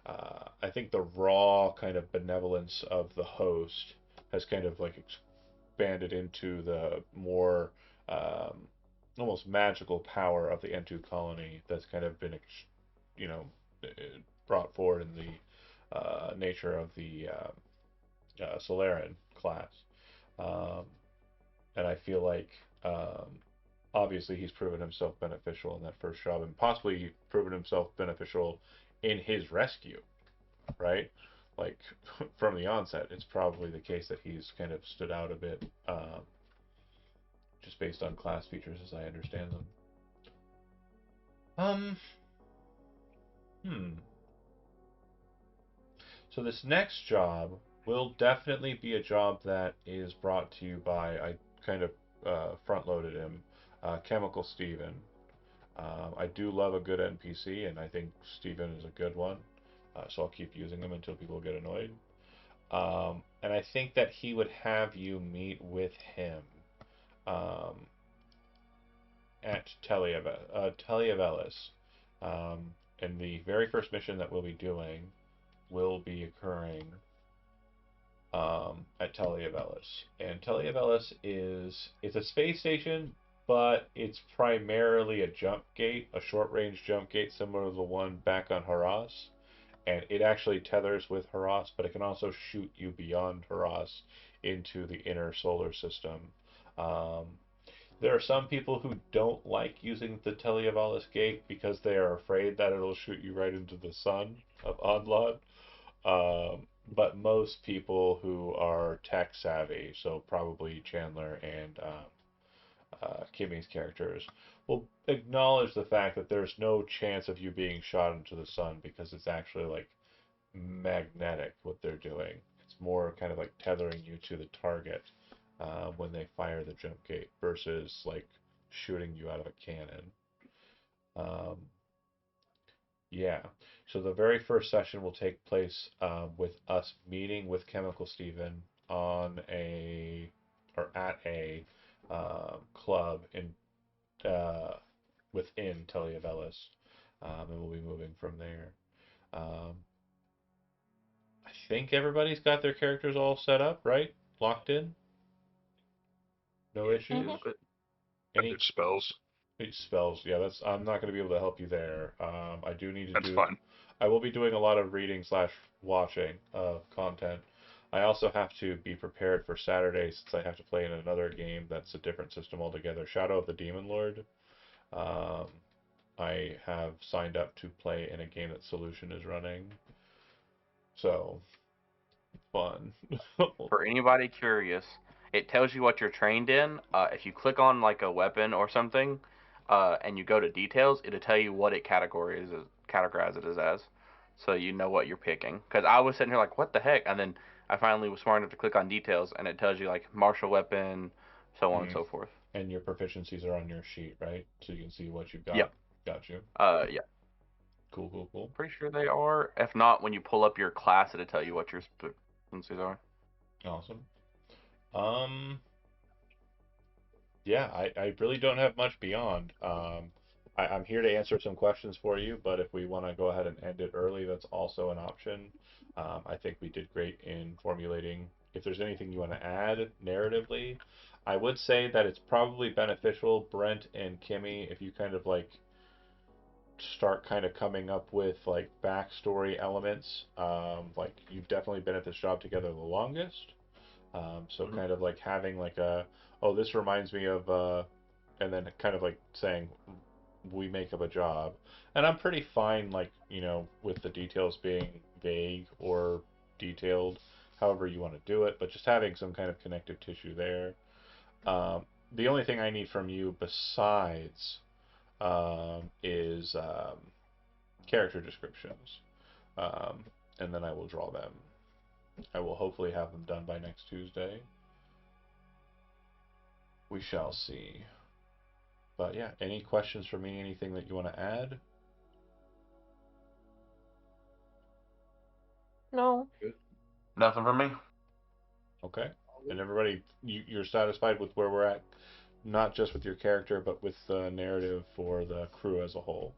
I think the raw kind of benevolence of the host has kind of like expanded into the more um, almost magical power of the N2 colony that's kind of been, you know, uh, brought forward in the nature of the Solarian class. Um, and I feel like obviously he's proven himself beneficial in that first job, and possibly proven himself beneficial in his rescue, right? Like from the onset, it's probably the case that he's kind of stood out a bit, just based on class features as I understand them. Um, hmm. So this next job will definitely be a job that is brought to you by, I kind of front loaded him, Chemical Steven. I do love a good NPC, and I think Steven is a good one. So I'll keep using them until people get annoyed. And I think that he would have you meet with him um, at Telievelis. And the very first mission that we'll be doing will be occurring at Telievelis. And Telievelis it's a space station, but it's primarily a jump gate, a short range jump gate similar to the one back on Haras. And it actually tethers with Haras, but it can also shoot you beyond Haras into the inner solar system. Um, there are some people who don't like using the Telievalis gate because they are afraid that it'll shoot you right into the sun of Onlod. But most people who are tech savvy, so probably Chandler and Kimmy's characters, Well, acknowledge the fact that there's no chance of you being shot into the sun because it's actually like magnetic what they're doing. It's more kind of like tethering you to the target when they fire the jump gate versus like shooting you out of a cannon. Um, yeah. So the very first session will take place with us meeting with Chemical Steven on a or at a club in within Teleavelis, and we'll be moving from there. Um, I think everybody's got their characters all set up, right? Locked in? No Yeah, issues? Mhm. good. Any It spells. spells? Yeah, that's. I'm not going to be able to help you there. I do need to That's do. fine. I will be doing a lot of reading slash watching of content. I also have to be prepared for Saturday since I have to play in another game that's a different system altogether. Shadow of the Demon Lord. Um, I have signed up to play in a game that Solution is running. So fun. For anybody curious, it tells you what you're trained in. If you click on like a weapon or something, and you go to details, it'll tell you what it categorizes it as, so you know what you're picking. Because I was sitting here like, what the heck? And then I finally was smart enough to click on details, and it tells you like martial weapon, so on and Mm. so forth. And your proficiencies are on your sheet, right? So you can see what you've Yep. got. Got you. Yeah. Cool, cool, cool. Pretty sure they are. If not, when you pull up your class, it'll tell you what your proficiencies are. Awesome. Um, yeah, I really don't have much beyond. I'm here to answer some questions for you, but if we want to go ahead and end it early, that's also an option. I think we did great in formulating. If there's anything you want to add narratively, I would say that it's probably beneficial, Brent and Kimmy, if you kind of like start kind of coming up with like backstory elements. Like you've definitely been at this job together the longest. So Mhm. kind of like having like a, oh, this reminds me of, and then kind of like saying we make up a job. And I'm pretty fine, like, with the details being vague or detailed, however you want to do it, but just having some kind of connective tissue there. The only thing I need from you besides is character descriptions. Um, and then I will draw them. I will hopefully have them done by next Tuesday. We shall see. But yeah, any questions for me? Anything that you want to add? No. Nothing from me. Okay. And everybody, you're satisfied with where we're at, not just with your character, but with the narrative for the crew as a whole.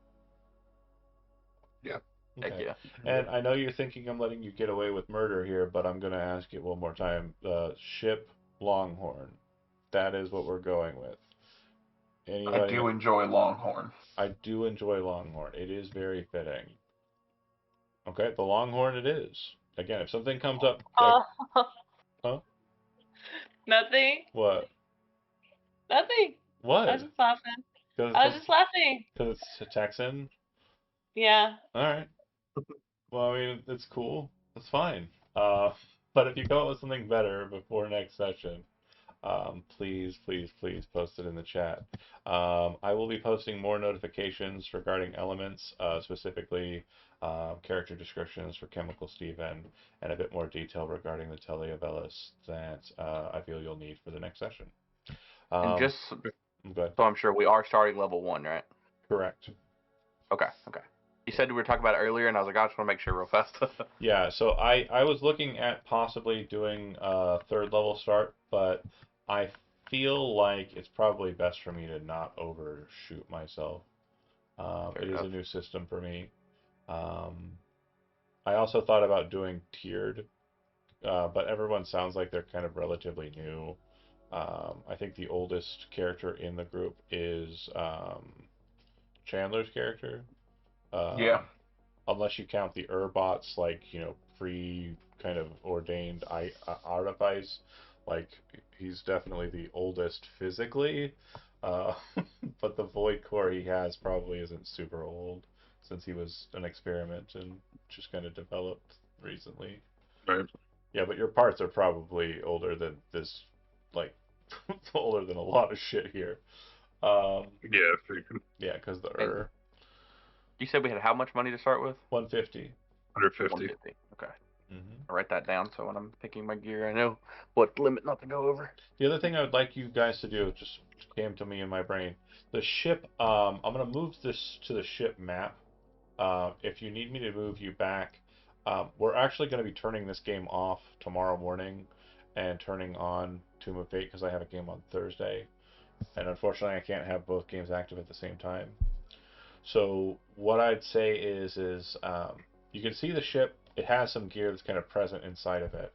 Yeah. Heck Okay. yeah. And I know you're thinking I'm letting you get away with murder here, but I'm going to ask you one more time. Ship Longhorn. That is what we're going with. I Anybody? do enjoy Longhorn. I do enjoy Longhorn. It is very fitting. Okay, the Longhorn it is. Again, if something comes up, Oh, huh? nothing. What? Nothing. I was What? just laughing. Because I was just laughing. it's a Texan. Yeah. All right. Well, I mean, it's cool. It's fine. Uh, but if you come up with something better before next session, please, please, please post it in the chat. I will be posting more notifications regarding elements, specifically character descriptions for Chemical Steven, and a bit more detail regarding the Teleavelis that I feel you'll need for the next session. And Um, just good. so I'm sure, we are starting level 1, right? Correct. Okay, okay. You said we were talking about it earlier, and I was like, I just want to make sure real fast. Yeah, so I was looking at possibly doing a third level start, but I feel like it's probably best for me to not overshoot myself. Fair It is a enough. new system for me. Um, I also thought about doing tiered, but everyone sounds like they're kind of relatively new. I think the oldest character in the group is Chandler's character. Yeah. Unless you count the Urbots, like, pre kind of ordained artifice. Like, he's definitely the oldest physically. Uh, but the Void Core he has probably isn't super old since he was an experiment and just kind of developed recently. Right. Yeah, but your parts are probably older than this, like, older than a lot of shit here. Yeah, freaking Yeah, because the And you said we had how much money to start with? 150. 150. 150. Okay. Hmm. I'll write that down so when I'm picking my gear, I know what limit not to go over. The other thing I would like you guys to do just came to me in my brain. The ship. I'm gonna move this to the ship map. If you need me to move you back, we're actually going to be turning this game off tomorrow morning and turning on Tomb of Fate because I have a game on Thursday. And unfortunately, I can't have both games active at the same time. So what I'd say is you can see the ship. It has some gear that's kind of present inside of it.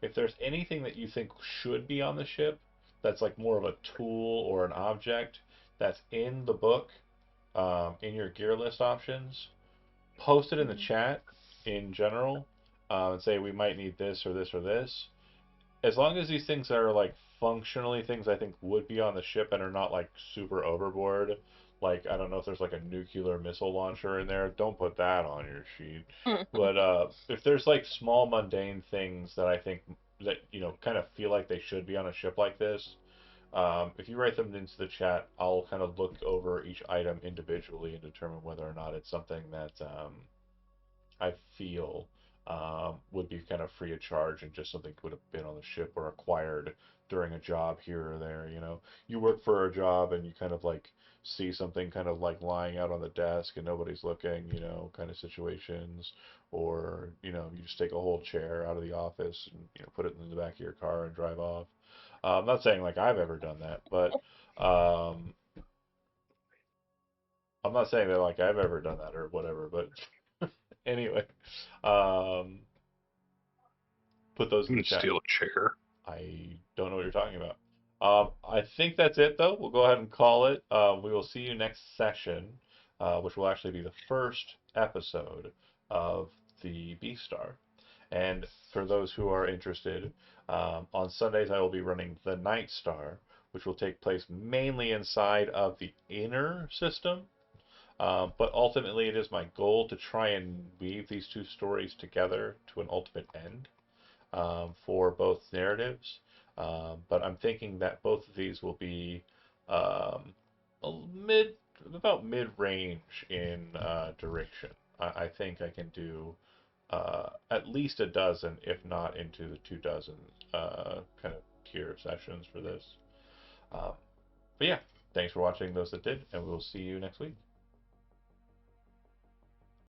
If there's anything that you think should be on the ship, that's like more of a tool or an object that's in the book, in your gear list options, post it in the chat in general, and say we might need this or this or this. As long as these things are like functionally things I think would be on the ship and are not like super overboard. Like I don't know if there's like a nuclear missile launcher in there. Don't put that on your sheet. But if there's like small mundane things that I think that kind of feel like they should be on a ship like this, if you write them into the chat, I'll kind of look over each item individually and determine whether or not it's something that I feel would be kind of free of charge and just something would have been on the ship or acquired during a job here or there. You work for a job and you kind of like see something kind of like lying out on the desk and nobody's looking, kind of situations, or you just take a whole chair out of the office and put it in the back of your car and drive off. I'm not saying like I've ever done that, but um, I'm not saying that like I've ever done that or whatever, but anyway, um, put those in You the can chat. steal a chair. I don't know what you're talking about. I think that's it, though. We'll go ahead and call it. We will see you next session, which will actually be the first episode of the Beast Star. And for those who are interested, on Sundays I will be running the Night Star, which will take place mainly inside of the inner system. But ultimately, it is my goal to try and weave these two stories together to an ultimate end, for both narratives. But I'm thinking that both of these will be um, mid, about mid-range in duration. I think I can do at least a dozen, if not into the 2 dozen kind of tier sessions for this. Um, but yeah, thanks for watching those that did, and we'll see you next week.